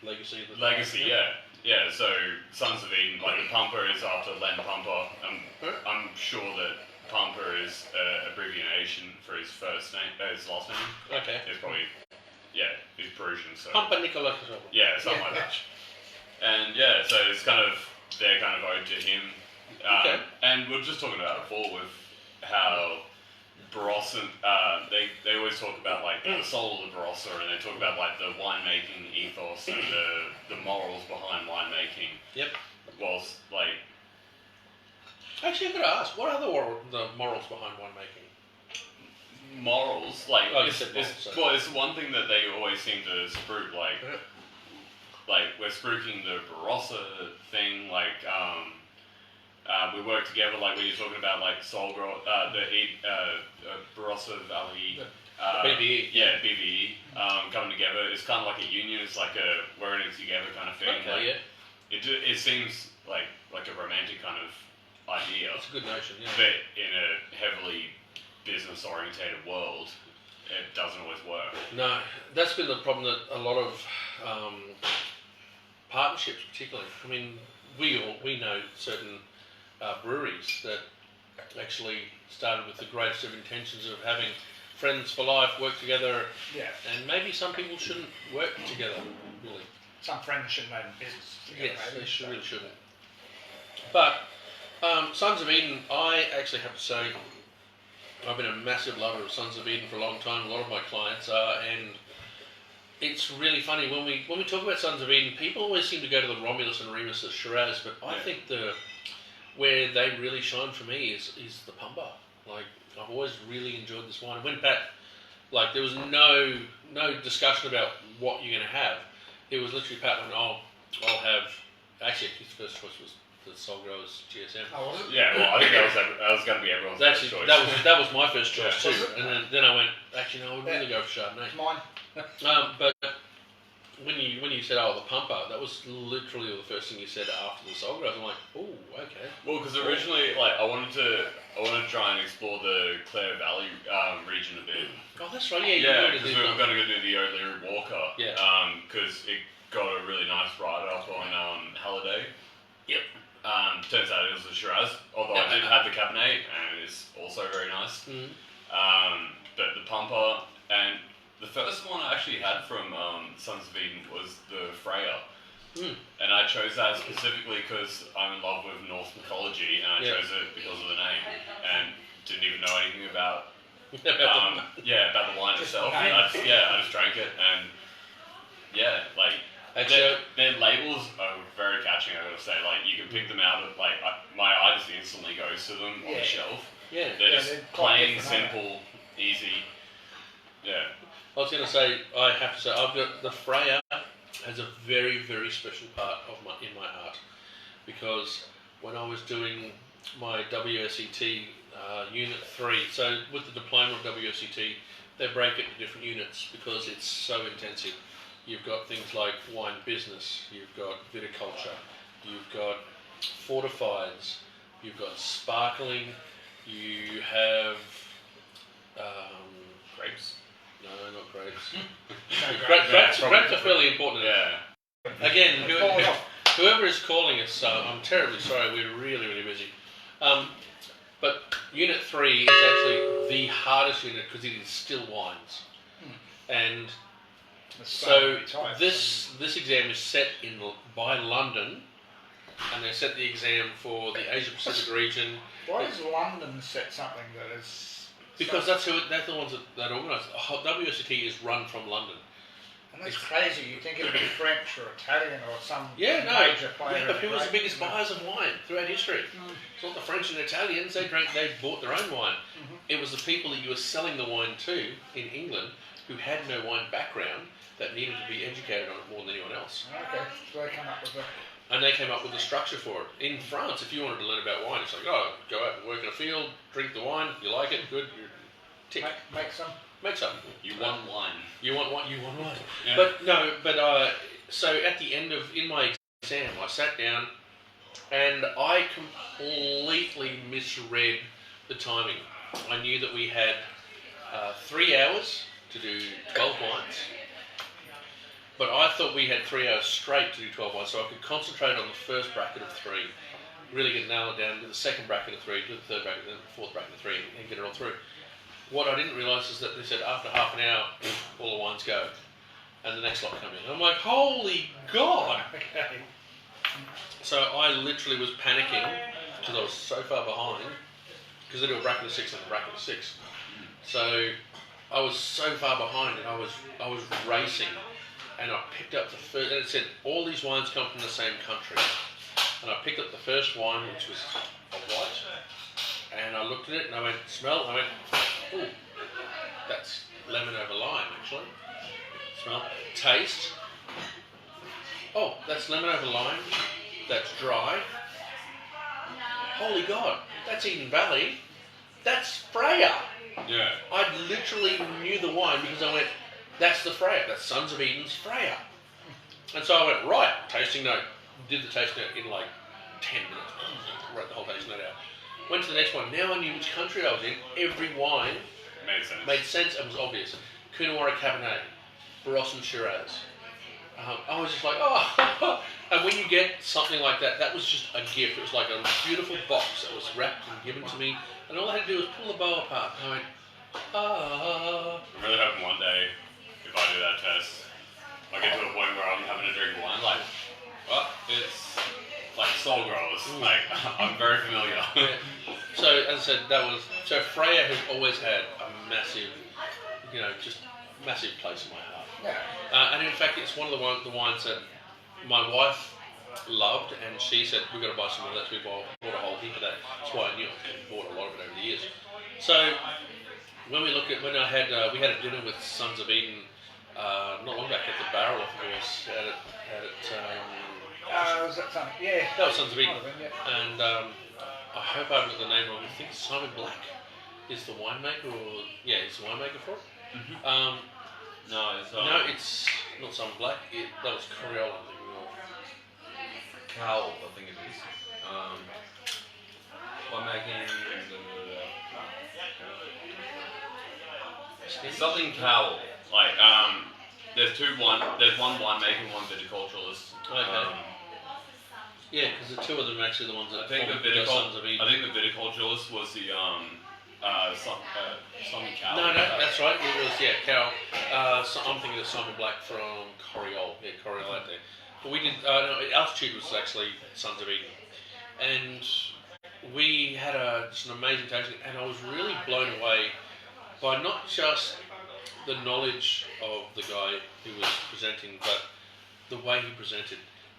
legacy. Yeah, so Sons of Eden, like the Pumper is after Len Pumper. I'm sure that Pumper is an abbreviation for his first name, his last name. Okay. It's probably, he's Parisian, so. Pumper Nicola. Yeah, something like that. And so it's kind of their kind of ode to him. And we were just talking about it before with how Barossa, they always talk about like the soul of the Barossa, and they talk about like the winemaking ethos and the morals behind winemaking. Yep. Whilst like, actually, I've got to ask, what are the morals behind winemaking? Morals, like it's one thing that they always seem to spruik, like we're spruiking the Barossa thing, like we work together, like when you're talking about like Solgro, the Barossa Valley, BVE. Yeah, BVE, coming together. It's kind of like a union. It's like we're in it together kind of thing. Okay, like, It seems like a romantic kind of idea. It's a good notion, yeah. But in a heavily business-orientated world, it doesn't always work. No, that's been the problem that a lot of partnerships, particularly. I mean, we know certain breweries that actually started with the greatest of intentions of having friends for life, work together, and maybe some people shouldn't work together, really. Some friends shouldn't own business together. Yes, they really shouldn't. But Sons of Eden, I actually have to say, I've been a massive lover of Sons of Eden for a long time. A lot of my clients are, and it's really funny when we talk about Sons of Eden. People always seem to go to the Romulus and Remus as Shiraz, but I think where they really shine for me is the Pumba. Like, I've always really enjoyed this wine. When Pat, like, there was no discussion about what you're going to have. It was literally Pat went, I'll have. Actually, his first choice was the Soul Growers GSM. Oh, was it? Yeah, well, I think that was going to be everyone's first choice. That was my first choice too. Was it? And then I went, actually, no, I would really go for Chardonnay. Mine. But when you said, the Pumper, that was literally the first thing you said after the Soul Growers. I'm like, oh, okay. Well, because originally, like, I wanted to try and explore the Clare Valley region a bit. Oh, that's right. Yeah, Yeah, because we were going to go do the O'Leary Walker. Yeah. Because it got a really nice write up on Halliday. Yep. Turns out it was a Shiraz, although I did have the Cabernet, and it's also very nice. Mm. But the Pumper, and the first one I actually had from Sons of Eden was the Freya. Mm. And I chose that specifically because I'm in love with Norse mythology, and I chose it because of the name, and didn't even know anything about about the wine itself. I just drank it, and their labels are very catching. I gotta say, like, you can pick them out of my eye just instantly goes to them on the shelf. Yeah, they're just plain, different, simple, easy. Yeah. I was going to say, I have to say, I've got the Freya has a very, very special part in my heart, because when I was doing my WSET Unit 3, so with the diploma of WSET, they break it into different units because it's so intensive. You've got things like wine business, you've got viticulture, you've got fortifieds, you've got sparkling, you have Grapes. no, not grapes. Grapes are fairly important. Yeah. Again, whoever is calling us, I'm terribly sorry. We're really, really busy. But Unit 3 is actually the hardest unit because it is still wines, and so this exam is set by London, and they set the exam for the Asia Pacific region. Why does London set something that is? Because they're the ones that organise it. WSET is run from London. And that's crazy. You think it'd be French or Italian or some major player. Yeah, but who was the biggest buyers of wine throughout history? It's not the French and Italians. They bought their own wine. Mm-hmm. It was the people that you were selling the wine to in England who had no wine background that needed to be educated on it more than anyone else. Okay, so they come up with that. And they came up with a structure for it. In France, if you wanted to learn about wine, it's like, go out and work in a field, drink the wine, you like it, good, you tick. Make some. Make some. You want wine. You want wine. Yeah. So at the end in my exam, I sat down and I completely misread the timing. I knew that we had 3 hours to do 12 wines. But I thought we had 3 hours straight to do 12 wines, so I could concentrate on the first bracket of 3, really nail it down, do the second bracket of 3, do the third bracket, then the fourth bracket of 3, and get it all through. What I didn't realise is that they said after half an hour, all the wines go, and the next lot come in. I'm like, holy God! Okay. So I literally was panicking because I was so far behind, because they do a bracket of 6 and a bracket of 6. So I was so far behind, and I was racing. And I picked up the first, and it said, all these wines come from the same country. And I picked up the first wine, which was a white, and I looked at it, and I went, smell, and I went, ooh, that's lemon over lime, actually. Smell, taste, oh, that's lemon over lime, that's dry. Holy God, that's Eden Valley, that's Freya. Yeah. I literally knew the wine because I went, that's the Freya. That's Sons of Eden's Freya. And so I went, right, tasting note. Did the taste note in like 10 minutes. Wrote the whole tasting note out. Went to the next one. Now I knew which country I was in. Every wine made sense and was obvious. Coonawarra Cabernet, Barossa Shiraz. I was just like, oh. And when you get something like that, that was just a gift. It was like a beautiful box that was wrapped and given to me. And all I had to do was pull the bow apart. And I went, ah. I'm really hoping one day, if I do that test, I get to a point where I'm having to drink wine, like, well, it's like Soul Growers. Like, I'm very familiar. Yeah. So, as I said, so Freya has always had a massive, just massive place in my heart. Yeah. And in fact, it's one of the wines that my wife loved, and she said, we've got to buy some of that. So we bought a whole heap of that. That's why I knew I bought a lot of it over the years. So when we we had a dinner with Sons of Eden not long back at the Barrel, I think it was, Was that something? Yeah. that was Sons of Eden. Might have been, yeah. And I hope I haven't got the name wrong. I think Simon Black is the winemaker, he's the winemaker for it. Mm-hmm. No, it's not Simon Black. That was Coriol, I think. Cowell, I think it is. Winemaking. Something Cowell. Like, there's one winemaker and one viticulturalist. Okay. Yeah, because the two of them are actually the ones that I think the viticulturalist was the Simon Cowell. No, that's right. It was Cowell. So I'm thinking of Simon Black from Coriol. Yeah, Coriol out there. But we did. No, Altitude was actually Sons of Eden, and we had just an amazing tasting. And I was really blown away by not just the knowledge of the guy who was presenting, but the way he presented.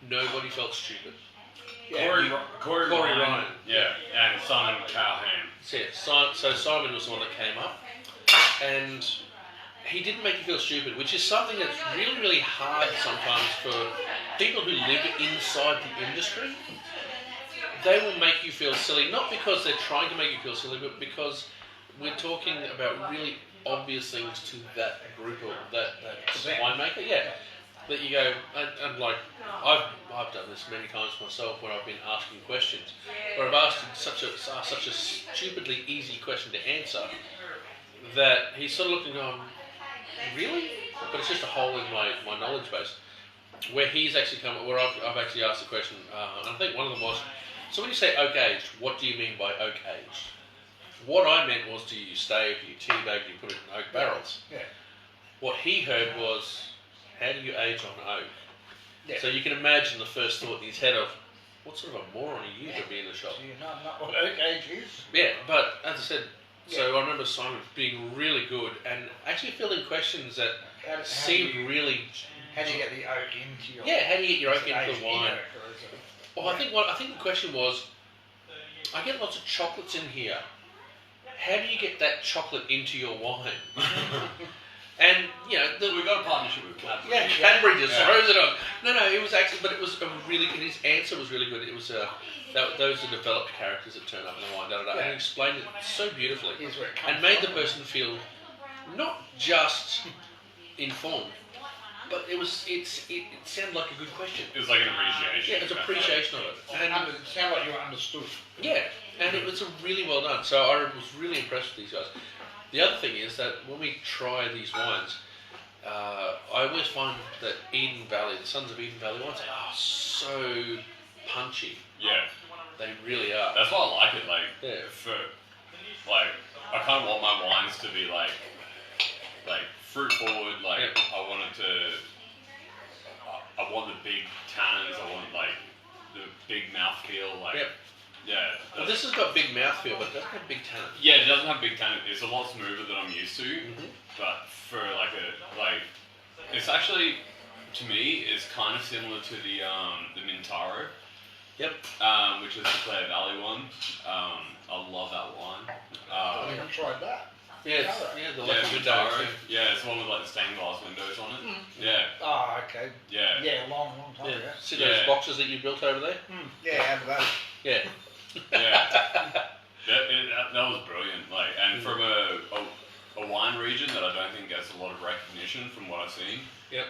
Nobody felt stupid. Yeah. Corey Ryan. Yeah, and Simon Cowham. So Simon was the one that came up, and he didn't make you feel stupid, which is something that's really, really hard sometimes for people who live inside the industry. They will make you feel silly, not because they're trying to make you feel silly, but because we're talking about really obvious things to that group or that winemaker. Yeah. That you go, and like, I've done this many times myself when I've been asking questions, where I've asked such a stupidly easy question to answer that he's sort of looking on, really? But it's just a hole in my knowledge base. Where he's actually where I've actually asked the question, and I think one of them was, so when you say oak aged, what do you mean by oak aged? What I meant was, do you stave, do you teabag, do you put it in oak barrels? Yeah. What he heard was, how do you age on oak? Yeah. So you can imagine the first thought in his head of, what sort of a moron are you to be in the shop? Do you know what oak age is? Yeah, but as I said, so I remember Simon being really good and actually fielding questions that seemed really... How do you get the oak into your... Yeah, how do you get your oak into the wine? Well, Yeah. I think the question was, I get lots of chocolates in here. How do you get that chocolate into your wine? And, you know... We've got a partnership with Cadbury. Yeah, Cadbury just throws it on. No, it was actually... But it was a really... His answer was really good. It was... those are developed characters that turn up in the wine, and he explained it so beautifully. And made the person feel not just informed, but it sounded like a good question. It was like an appreciation. Yeah, it was appreciation of it. And it sounded like you were understood. Yeah, and it was really well done. So I was really impressed with these guys. The other thing is that when we try these wines, I always find that Eden Valley, the Sons of Eden Valley wines, are so punchy. Yeah. They really are. That's why I like it. I kind of want my wines to be like fruit forward. I want it to. I want the big tannins. I want the big mouthfeel. Yeah. Well, this has got big mouthfeel, but it doesn't have big tannin. Yeah, it doesn't have big tannin. It's a lot smoother than I'm used to. Mm-hmm. But for it's actually, to me, is kind of similar to the Mintaro. Yep. Which is the Clare Valley one. I love that wine. I haven't tried that. Yeah, the Mintaro. Yeah, it's the one with the stained glass windows on it. Mm. Yeah. Oh, okay. Yeah. Yeah, long time ago. See those boxes that you built over there? Mm. Yeah, out of that. Yeah. Yeah. That was brilliant. And from a wine region that I don't think gets a lot of recognition from what I've seen. Yep.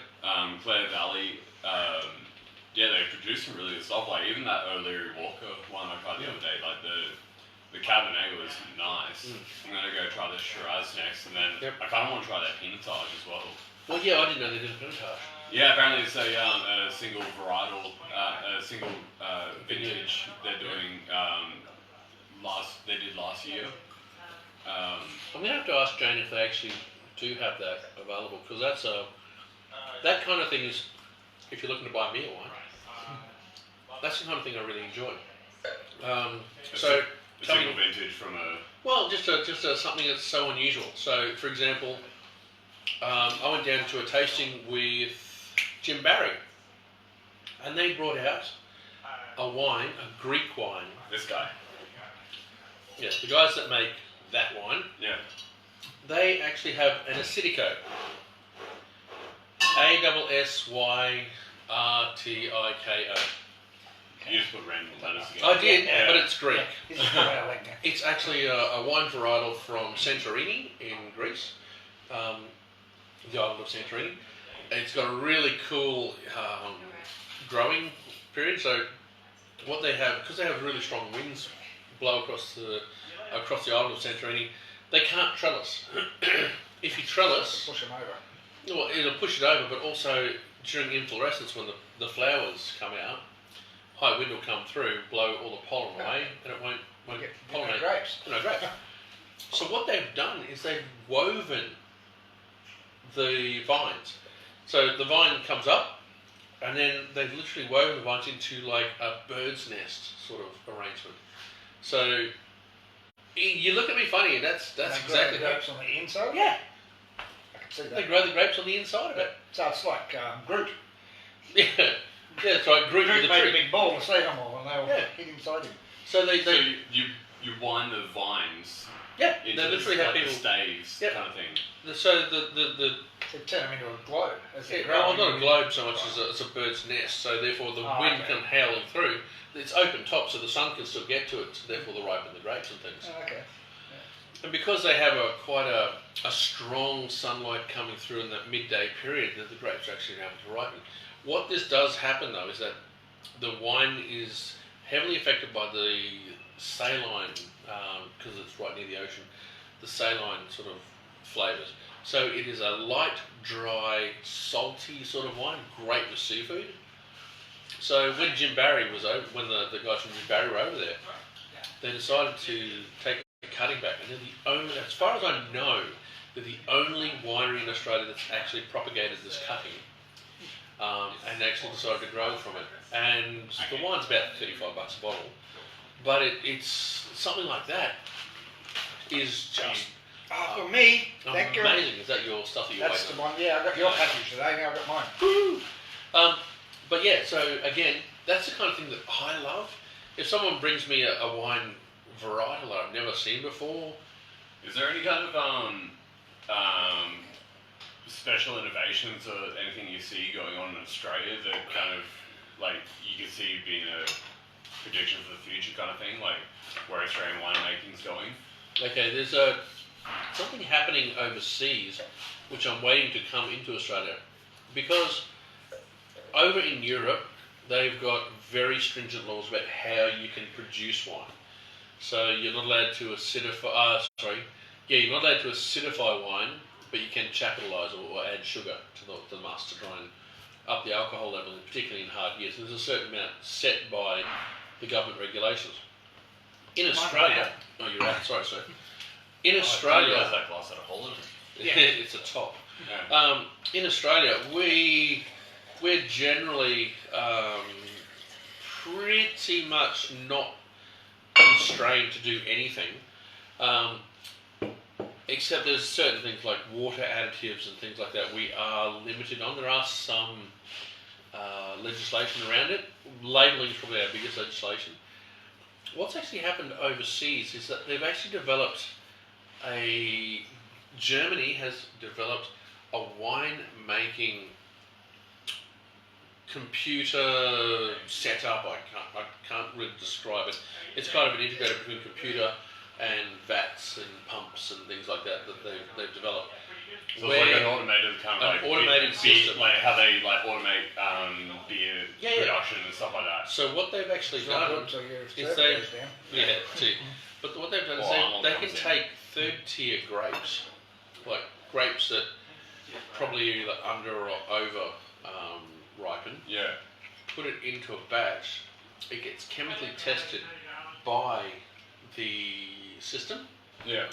Clare Valley. They produce some really good stuff. Even that O'Leary Walker one I tried the other day. The Cabernet was nice. I'm gonna go try the Shiraz next, and then I kind of want to try that Pinotage as well. Well, yeah, I didn't know they did a Pinotage. Yeah, apparently it's a single varietal, single vintage. They're doing they did last year. I'm gonna have to ask Jane if they actually do have that available, because that kind of thing is, if you're looking to buy me a wine, that's the kind of thing I really enjoy. Single vintage from a... Well, just something that's so unusual. So, for example, I went down to a tasting with Jim Barry, and they brought out a wine, a Greek wine. This guy. Yeah, the guys that make that wine. Yeah. They actually have an Acidico. ASSYRTIKO. You just put random letters together. I did, but it's Greek. Yeah. It's actually a wine varietal from Santorini in Greece, the island of Santorini. It's got a really cool growing period. So what they have, because they have really strong winds blow across the island of Santorini, they can't trellis. If you trellis, Push them over. well, it'll push it over, but also during inflorescence when the flowers come out, high wind will come through, blow all the pollen away, and it won't pollinate. Grapes. No grapes. So what they've done is they've woven the vines. So the vine comes up, and then they've literally woven the vines into like a bird's nest sort of arrangement. So you look at me funny, and that's exactly the grapes on the inside. Yeah, I can see that. they grow the grapes on the inside of it. So it's like Groot. Yeah, that's right. Groot with Groot the made a tree. big ball to see them all, and they all hid inside him. So they So you wind the vines yeah, into they literally have like people. the staves Yep. kind of thing. So the So turn them into a globe. As they well, grow. not a globe so much as it's a bird's nest. So therefore the wind can howling through. It's open top, so the sun can still get to it. So therefore they ripen the grapes and things. Oh, okay. And because they have quite a strong sunlight coming through in that midday period, the grapes are actually able to ripen. What this does happen though is that the wine is heavily affected by the saline, because it's right near the ocean, the saline sort of flavours. So it is a light, dry, salty sort of wine, great with seafood. So when Jim Barry was over, when the guys from Jim Barry were over there, they decided to take a cutting back, and they're the only, as far as I know, they're the only winery in Australia that's actually propagated this cutting, and actually decided to grow from it. And the wine's about $35 a bottle, but it's something like that is just For me, thank you. amazing. Is that your stuff that you're That's waiting the on? one. Yeah, I got your package today. Now I got mine. But yeah, so again, that's the kind of thing that I love. If someone brings me a wine varietal that I've never seen before, Is there any kind of special innovations or anything you see going on in Australia that kind of like you can see being a prediction for the future kind of thing, like where Australian winemaking's going? okay, there's something happening overseas which I'm waiting to come into Australia, because over in Europe they've got very stringent laws about how you can produce wine. So you're not allowed to acidify. You're not allowed to acidify wine, but you can chaptalize or add sugar to the must to try and up the alcohol level, particularly in hard years. There's a certain amount set by the government regulations. In Australia, oh, you're out. Sorry, sir. In Australia, that glass had a hole in it. it's a top. Yeah. In Australia, we're generally pretty much not constrained to do anything, except there's certain things like water additives and things like that we are limited on. There are some legislation around it. Labelling is probably our biggest legislation. What's actually happened overseas is that they've actually developed Germany has developed a wine making computer setup. I can't really describe it. It's kind of an integrated between computer and vats and pumps and things like that they've developed. So it's like an automated kind of automated system, like how they like automate beer production and stuff like that. So what they've actually done is but what they've done is they can take third tier grapes, like grapes that probably either under or over ripen. Yeah. Put it into a batch. It gets chemically tested by the system. Yeah.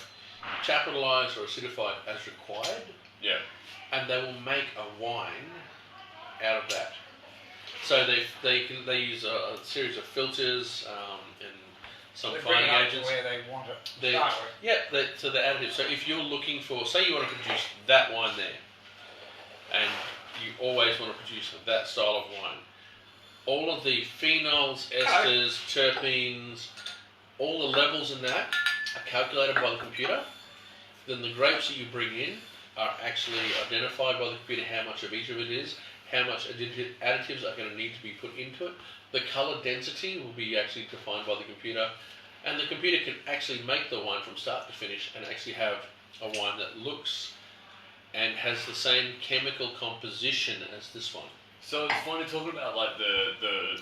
Chaptalized or acidified as required. Yeah. And they will make a wine out of that. So they use a series of filters and some fining agents. Where they want it. So the additive. So if you're looking for, say you want to produce that wine there, and you always want to produce that style of wine. All of the phenols, esters, terpenes, all the levels in that are calculated by the computer. Then the grapes that you bring in are actually identified by the computer how much of each of it is, how much additives are going to need to be put into it. The colour density will be actually defined by the computer, and the computer can actually make the wine from start to finish and actually have a wine that looks and has the same chemical composition as this one. So it's funny talking about like the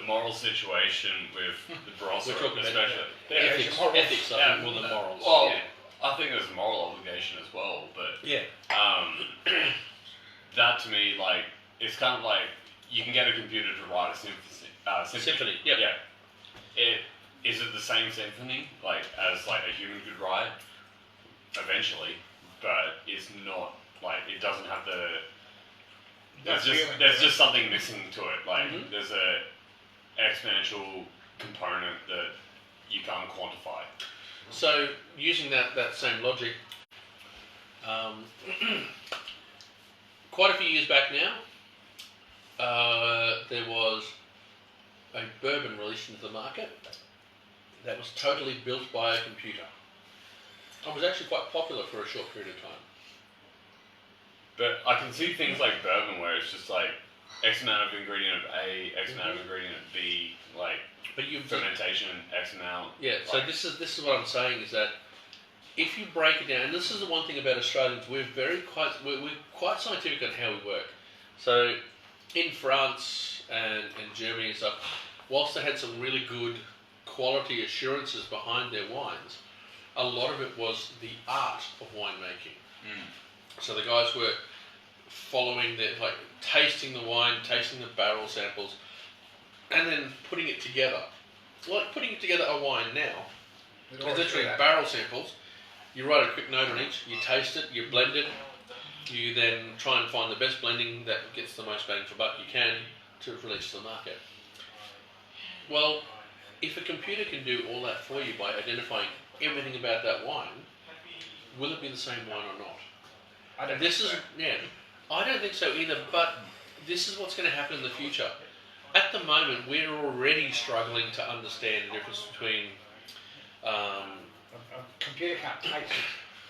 moral situation with the Barossa, especially ethics, I think, more than morals. Well, I think there's a moral obligation as well, but that to me, like, it's kind of like you can get a computer to write a symphony. Yep. Yeah. Is it the same symphony like as like a human could write eventually, but it's not like it doesn't have the. There's just something missing to it. Like there's a exponential component that you can't quantify. So using that same logic, quite a few years back now, there was a bourbon released into the market that was totally built by a computer. It was actually quite popular for a short period of time. But I can see things like bourbon where it's just like X amount of ingredient of A, X amount of ingredient of B, like fermentation, X amount. Yeah, so this is what I'm saying is that if you break it down, and this is the one thing about Australians, we're quite scientific on how we work. So in France and Germany and stuff, whilst they had some really good quality assurances behind their wines, a lot of it was the art of winemaking. So the guys were following tasting the wine, tasting the barrel samples, and then putting it together. Like putting together a wine now. It's literally barrel samples. You write a quick note on each, you taste it, you blend it, you then try and find the best blending that gets the most bang for buck you can to release to the market. Well, if a computer can do all that for you by identifying everything about that wine, will it be the same wine or not? I don't think so either, but this is what's going to happen in the future. At the moment, we're already struggling to understand the difference between... a computer can't taste it.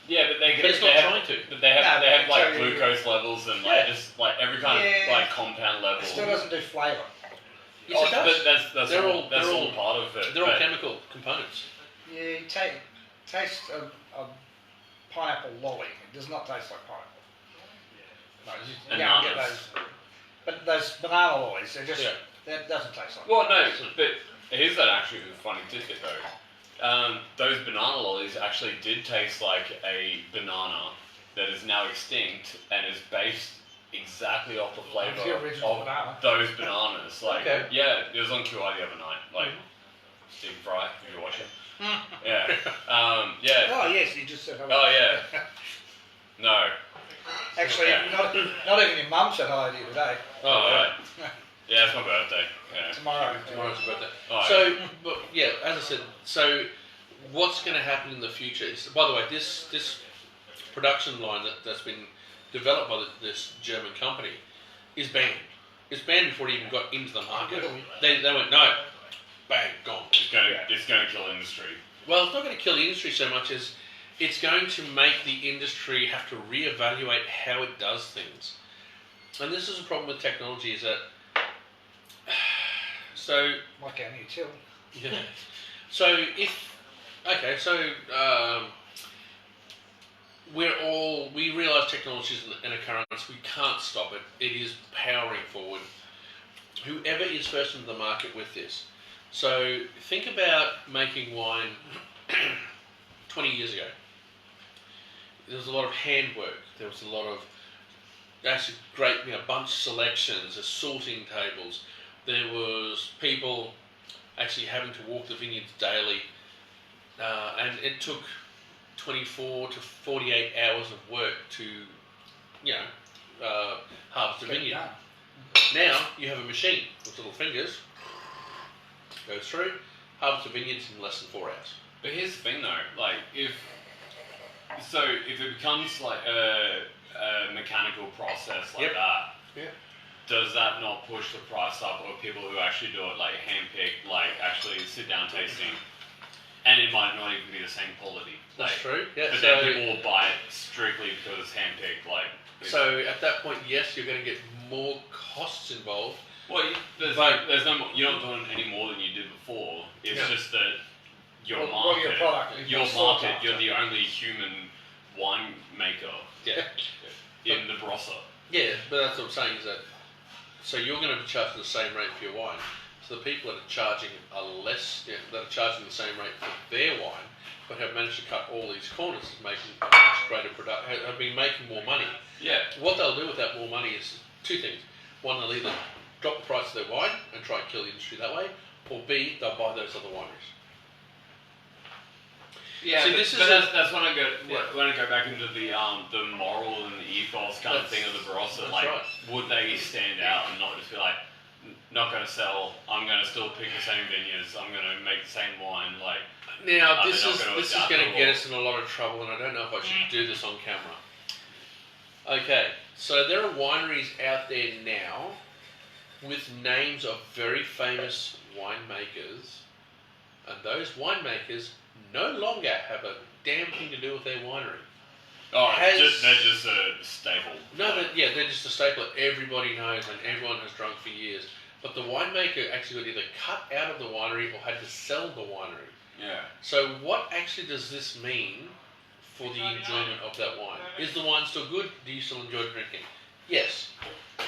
Yeah, but it's not trying to. But they have like glucose levels and just like every kind of like compound level. It still doesn't do flavour. Yes, it does. But that's all part of it. They're all chemical components. Yeah, you taste a pineapple lolly. It does not taste like pineapple. No, you can't get those. But those banana lollies, that doesn't taste like. Well, no, but here's actually a funny tidbit though. Those banana lollies actually did taste like a banana that is now extinct and is based exactly off the flavour of those bananas. Like, yeah, it was on QI the other night. Like, Steve Fry, if you're watching. Yeah. Yeah. Oh yes, you just said hello. Oh yeah. No. Actually, not even your mum said hi to you today. Oh right. Yeah, it's my birthday. Yeah. Tomorrow's your birthday. Oh, so, but yeah, as I said, so what's going to happen in the future is, by the way, this production line that's been developed by this German company is banned. It's banned before it even got into the market. They went, no, bang, gone. It's going to kill industry. Well, it's not going to kill the industry so much as it's going to make the industry have to reevaluate how it does things. And this is a problem with technology is that like our new till. Yeah. So we realise technology is an occurrence. We can't stop it. It is powering forward. Whoever is first into the market with this. So think about making wine 20 years ago. There was a lot of handwork. There was a lot of actually great bunch selections, sorting tables. There was people actually having to walk the vineyards daily, and it took 24 to 48 hours of work to, harvest a vineyard. Now you have a machine with little fingers, goes through, harvest a vineyard in less than 4 hours. But here's the thing though, like if it becomes like a mechanical process like Yep. that, Yeah. does that not push the price up of people who actually do it, like hand-pick, like actually sit down tasting, and it might not even be the same quality. That's like, true. Yeah. But So, then people will buy it strictly because it's hand-picked. Like, so at that point, yes, you're going to get more costs involved. well, there's no more, you're not doing any more than you did before. It's Yeah. just that your Well, market, your product is your not sought market, after. you're the only human winemaker Yeah. in the Barossa. Yeah, but that's what I'm saying is that. So you're going to be charging the same rate for your wine. So the people that are charging that are charging the same rate for their wine, but have managed to cut all these corners, is making a much greater production, have been making more money. Yeah. What they'll do with that more money is two things. One, they'll either drop the price of their wine and try and kill the industry that way, or B, they'll buy those other wineries. Yeah, See, that's when I go Yeah. when I go back into the moral and the ethos kind of That's- thing of the Barossa. that's Like, right. would they stand out and not just be like, not going to sell? I'm going to still pick the same vineyards. I'm going to make the same wine. Like, Now, Are this they not is gonna this is adapt going at to get all? us in a lot of trouble, and I don't know if I should do this on camera. Okay, so there are wineries out there now with names of very famous winemakers, and those winemakers no longer have a damn thing to do with their winery. oh, Has- they're just a staple. No, they're just a staple that everybody knows and everyone has drunk for years. But the winemaker actually got either cut out of the winery or had to sell the winery. Yeah. So what actually does this mean for the enjoyment of that wine? Is the wine still good? Do you still enjoy drinking? Yes.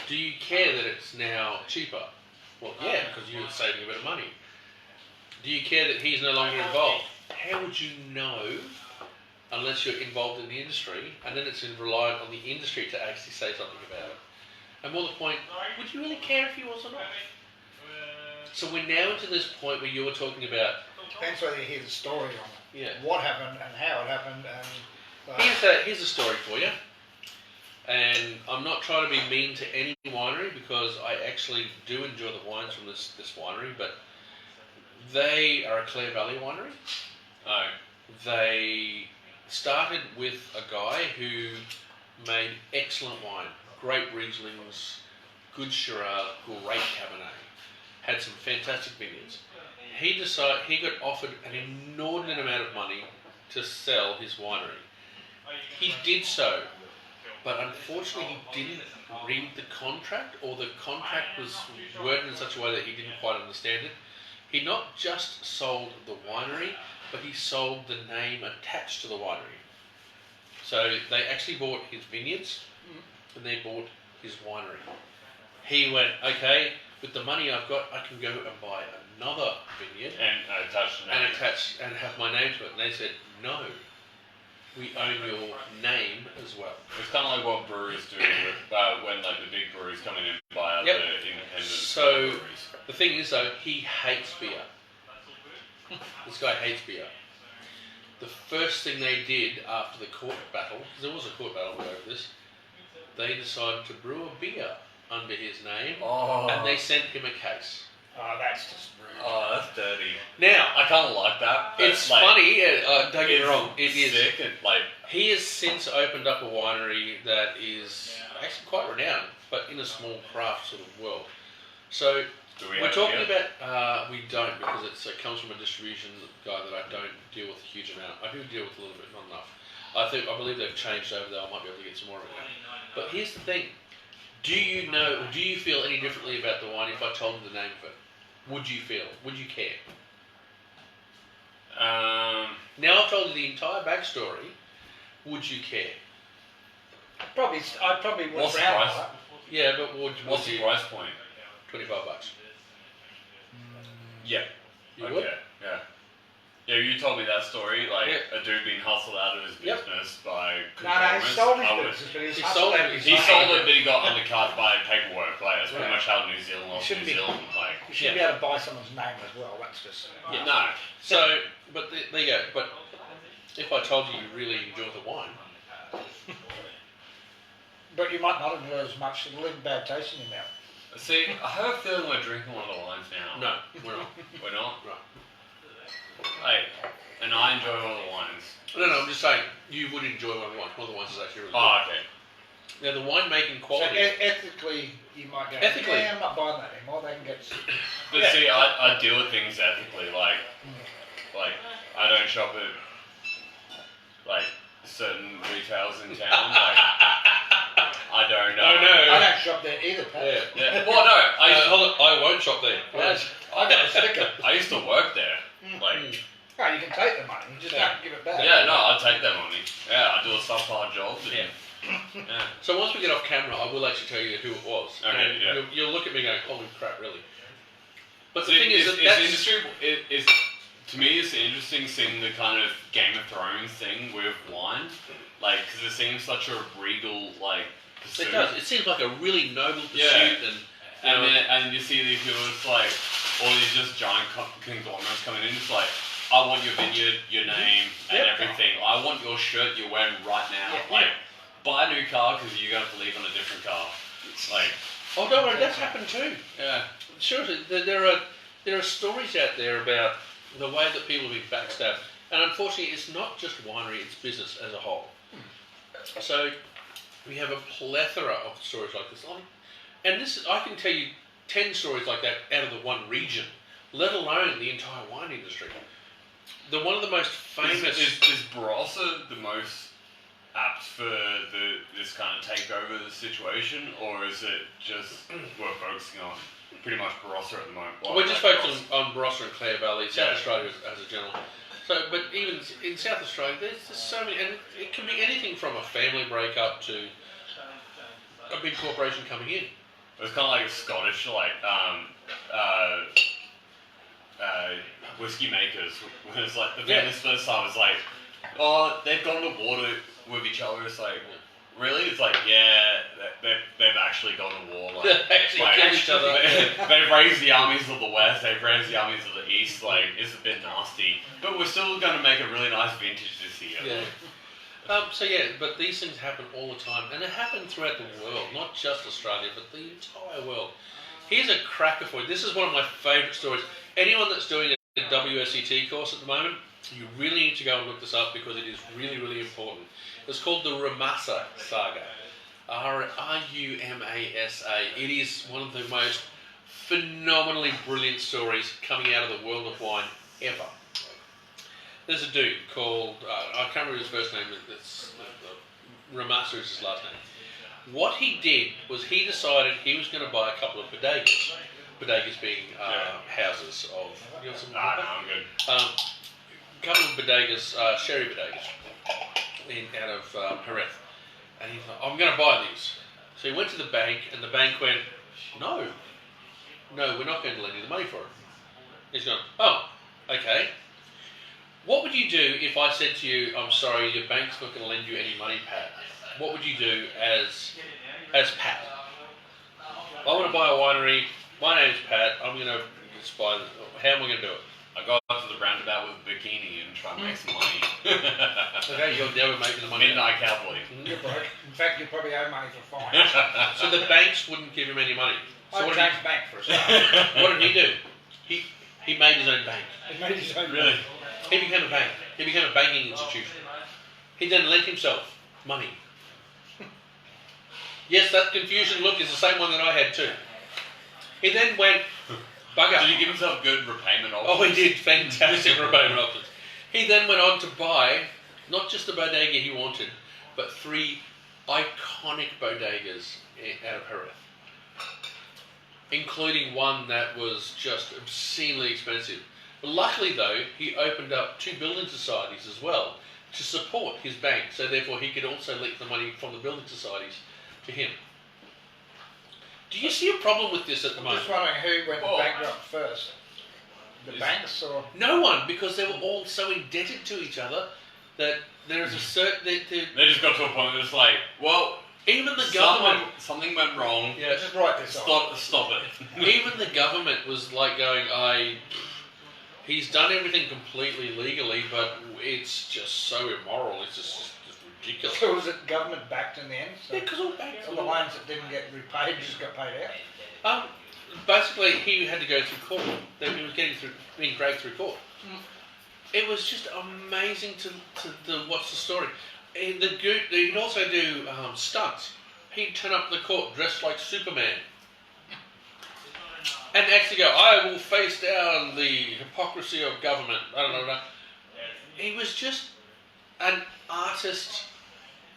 Do you care that it's now cheaper? Well, yeah, because you're saving a bit of money. Do you care that he's no longer involved? How would you know unless you're involved in the industry? And then it's reliant on the industry to actually say something about it. And more the point, would you really care if he was or not? So we're now into this point where you're talking about, Depends whether you hear the story on it. yeah, What happened and how it happened and here's a story for you. And I'm not trying to be mean to any winery because I actually do enjoy the wines from this winery, but they are a Clare Valley winery. Oh. They started with a guy who made excellent wine, great Rieslings, good Shiraz, great Cabernet, had some fantastic vineyards. He got offered an inordinate amount of money to sell his winery. He did so, but unfortunately he didn't read the contract, or the contract was worded in such a way that he didn't quite understand it. He not just sold the winery, but he sold the name attached to the winery. So they actually bought his vineyards, and they bought his winery. He went, okay, with the money I've got, I can go and buy another vineyard And attached. and have my name to it. And they said, no, we own your name as well. It's kind of like what breweries do with, when like the big breweries come in and buy out Yep. the independent So- breweries. The thing is, though, he hates beer. This guy hates beer. The first thing they did after the court battle, because there was a court battle over this, they decided to brew a beer under his name, and they sent him a case. that's just rude. Oh, that's dirty. Now, I kind of like that. but, it's like, funny, don't get me it's wrong, it is. sick and, like, He has since opened up a winery that is actually quite renowned, but in a small craft sort of world. So, do we we're have talking beer? about, we don't, because it comes from a distribution guy that I don't deal with a huge amount. I do deal with a little bit, not enough. I believe they've changed over there. I might be able to get some more of it now. But here's the thing: do you know, or do you feel any differently about the wine if I told you the name of it? Would you feel? Would you care? Now I've told you the entire backstory. Would you care? I probably would What's the frown price? on it. Yeah, but What's the you? price point? $25. Yeah. You okay. would? Yeah. Yeah, you told me that story, like Yeah. a dude being hustled out of his Yep. business by No, he conglomerates. sold I would- his business, but He hustled sold out it. of his He name. sold it, but he got undercut by paperwork. Like that's pretty Right. much how New Zealand You lost shouldn't New be- Zealand. Like You should be able to buy someone's name as well. That's just. Yeah. no. So, but there you go. But if I told you you really enjoy the wine, But you might not enjoy it as much. It'll leave a bad taste in your mouth. See, I have a feeling we're drinking one of the wines now. no, we're not. We're not. Right. Like, and I enjoy one of the wines. No, I'm just saying you would enjoy one of the wines. One of the wines is actually really Oh, okay. Now the winemaking So quality. ethically, you might go. Ethically. Yeah, I'm not buying that anymore. They can get. But see, I deal with things ethically. Like I don't shop at like certain retailers in town. Like I don't know. Oh no. I don't shop there either, Pat. Yeah. Well, no. I won't shop there. I got a sticker. I used to work there. Like. Oh, you can take the money. You just don't give it back. Yeah, no, I'll take that money. Yeah, I do a subpar job. Yeah. Yeah. So once we get off camera, I will actually tell you who it was. Okay, and you'll look at me going, holy crap, really? But So the thing is that that's... industry is to me, it's interesting seeing the kind of Game of Thrones thing with wine, like because it seems such a regal pursuit. It does. It seems like a really noble pursuit, and you see these people, it's like all these just giant conglomerates coming in. It's like, I want your vineyard, your name, and everything. I want your shirt you're wearing right now. Buy a new car because you're going to leave on a different car. Oh, don't worry, that's happened too. Yeah. Sure, there are stories out there about the way that people have been backstabbed, and unfortunately, it's not just winery; it's business as a whole. So we have a plethora of stories like this, and I can tell you 10 stories like that out of the one region, let alone the entire wine industry. One of the most famous is Barossa the most apt for this kind of takeover the situation, or is it just we're focusing on pretty much Barossa at the moment? We're just focusing on Barossa and Clare Valley, South Australia as a general. So, but even in South Australia, there's so many, and it can be anything from a family breakup to a big corporation coming in. It's kind of like Scottish, whiskey makers. When it's like the family split up, it's like, oh, they've gone to war with each other. It's like, really? It's like, yeah, they've actually gone to war. Like, They actually kill each other. They've raised the armies of the west. They've raised the armies of the east. Like, it's a bit nasty, but we're still going to make a really nice vintage this year. Yeah. But these things happen all the time, and they happen throughout the world, not just Australia, but the entire world. Here's a cracker for you. This is one of my favourite stories. Anyone that's doing a WSET course at the moment, you really need to go and look this up because it is really, really important. It's called the Rumasa Saga. Rumasa. It is one of the most phenomenally brilliant stories coming out of the world of wine ever. There's a dude called, I can't remember his first name, Rumasa is his last name. What he did was he decided he was going to buy a couple of bodegas. Bodegas being houses of... You want some? No, I'm good. A couple of bodegas, sherry bodegas, out of Jerez. And he thought, I'm going to buy these. So he went to the bank, and the bank went, no, we're not going to lend you the money for it. He's gone, oh, okay. What would you do if I said to you, I'm sorry, your bank's not going to lend you any money, Pat? What would you do as Pat? I want to buy a winery. My name's Pat. I'm going to just buy. How am I going to do it? I go up to the roundabout with a bikini and try and make some money. Okay, you're never making the money. Midnight cowboy. You're broke. In fact, you probably owe money for fines. So the banks wouldn't give him any money. So I'd change bank for a start. What did he do? He made his own bank. He made his own Really? bank. He became a bank. He became a banking institution. He then lent himself money. Yes, that confusion look is the same one that I had too. He then went, bugger. Did he give himself good repayment options? Oh, he did. Fantastic repayment options. He then went on to buy not just the bodega he wanted, but 3 iconic bodegas out of Jerez. Including one that was just obscenely expensive. Luckily though, he opened up 2 building societies as well to support his bank, so therefore he could also link the money from the building societies to him. Do you see a problem with this at the I'm moment? just wondering who went bankrupt first. The banks or... No one, because they were all so indebted to each other that there is a certain... They just got to a point where it's like, well... Even the government... Something went wrong. Yeah. Just write this off. Stop it. Even the government was like going, he's done everything completely legally, but it's just so immoral. It's just ridiculous. So was it government backed in the end? So Yeah, because all banks... all the ones that didn't get repaid just got paid out? Basically, he had to go through court. He was being dragged through court. It was just amazing to watch the story. He'd also do stunts. he'd turn up to the court dressed like Superman. And actually go, I will face down the hypocrisy of government. I don't know. He was just an artist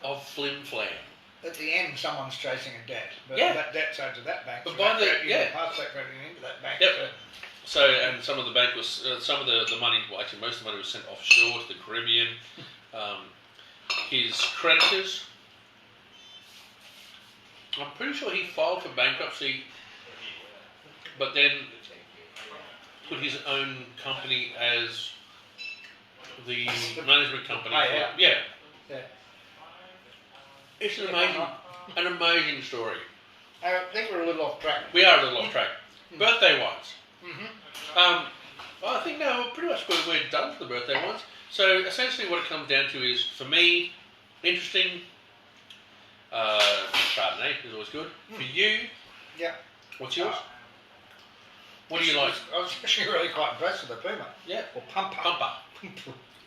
of flim-flam. At the end, someone's chasing a debt. But Yeah. that debt's owed to that bank. But So by that the- credit union yeah. pass that credit union to that bank. Yep. So, and some of the bank was, some of the money, well actually most of the money was sent offshore to the Caribbean. His creditors, I'm pretty sure he filed for bankruptcy, but then put his own company as the management company. Yeah. Yeah. Yeah. It's an amazing story. I think we're a little off track. We are a little off track. Birthday ones. Mm-hmm. Well, I think now pretty much we're done for the birthday ones. So essentially what it comes down to is, for me, interesting. Chardonnay is always good. For you, Yeah. what's yours? What do you like? I was actually really quite impressed with the Puma. Yeah. Or Pumper. Pumper.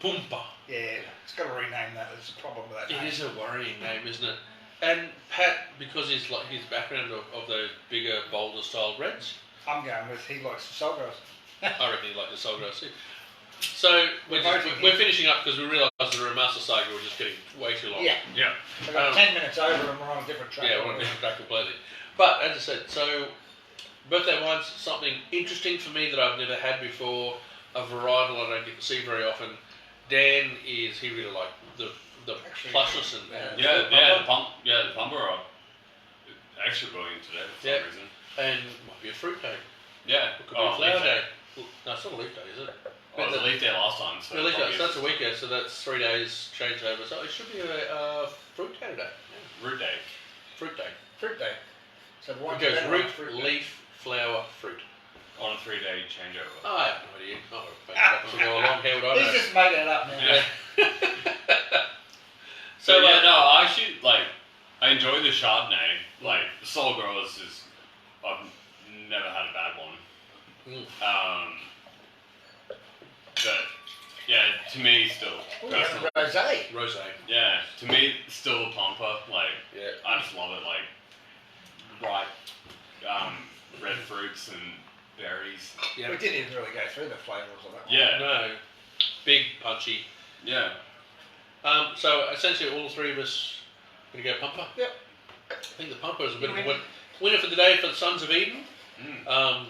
Pumper. Yeah, it's got to rename that. There's a problem with that It name. is a worrying name, isn't it? And Pat, because his background of those bigger, bolder style reds, I'm going with he likes the Solgros. I reckon he liked the Solgros too. So we're finishing up because we realised the Remaster Saga was just getting way too long. Yeah. Yeah. I got 10 minutes over and we're on a different track. Yeah, we're on a different track completely. But as I said, so birthday wine's something interesting for me that I've never had before, a varietal I don't get to see very often. Dan he really liked the plushness and the pumper are extra brilliant today for some reason. And might be a fruit day. Yeah. It could be a flower day. No, it's not a leaf day, is it? Well, it was a leaf day last time. So leaf day, so that's a weekend, so that's 3 days change over. So it should be a fruit day today. Yeah. Root day. Fruit day. Fruit day. So It goes root, leaf, flower, fruit. On a 3-day changeover. I have no idea. Oh, make it up as we go along. How would I know? He's just making it up now. Yeah. So yeah, no, I actually I enjoy the Chardonnay. Like the Soul Growers I've never had a bad one. But yeah, to me still personally, Rosé. Rosé. yeah, to me still a pumper. Yeah. I just love it. Ripe, red fruits and berries. Yeah. We didn't even really go through the flavours of that one. Yeah. No. Big, punchy. Yeah. So essentially all three of us going to go pumper. Yep. I think the pumper is a bit of a winner for the day for the Sons of Eden. I'm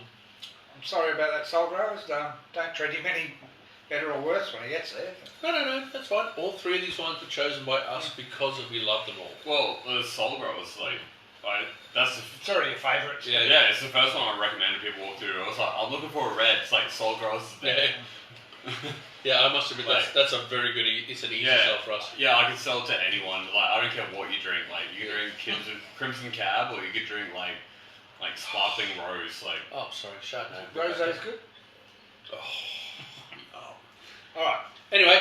sorry about that Solgros. Don't treat him any better or worse when he gets there. No, that's fine. All three of these ones were chosen by us because we love them all. Well, the Soul Growers, that's It's already your favourites. yeah, it's the first one I recommended people walk through. I was like, I'm looking for a red. It's like Soul Growers is there. Yeah, I must admit that's a very good. It's an easy sell for us. Yeah, I can sell it to anyone. I don't care what you drink. You can drink Crimson Cab, or you could drink like sparkling rose. Oh, sorry, Chardonnay. Rosé's good. All right. Anyway,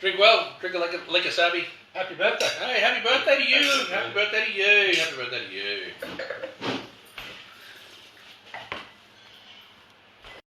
drink well. Drink like a savvy. Happy birthday. Hey, happy birthday to you. Happy birthday to you. Happy birthday to you.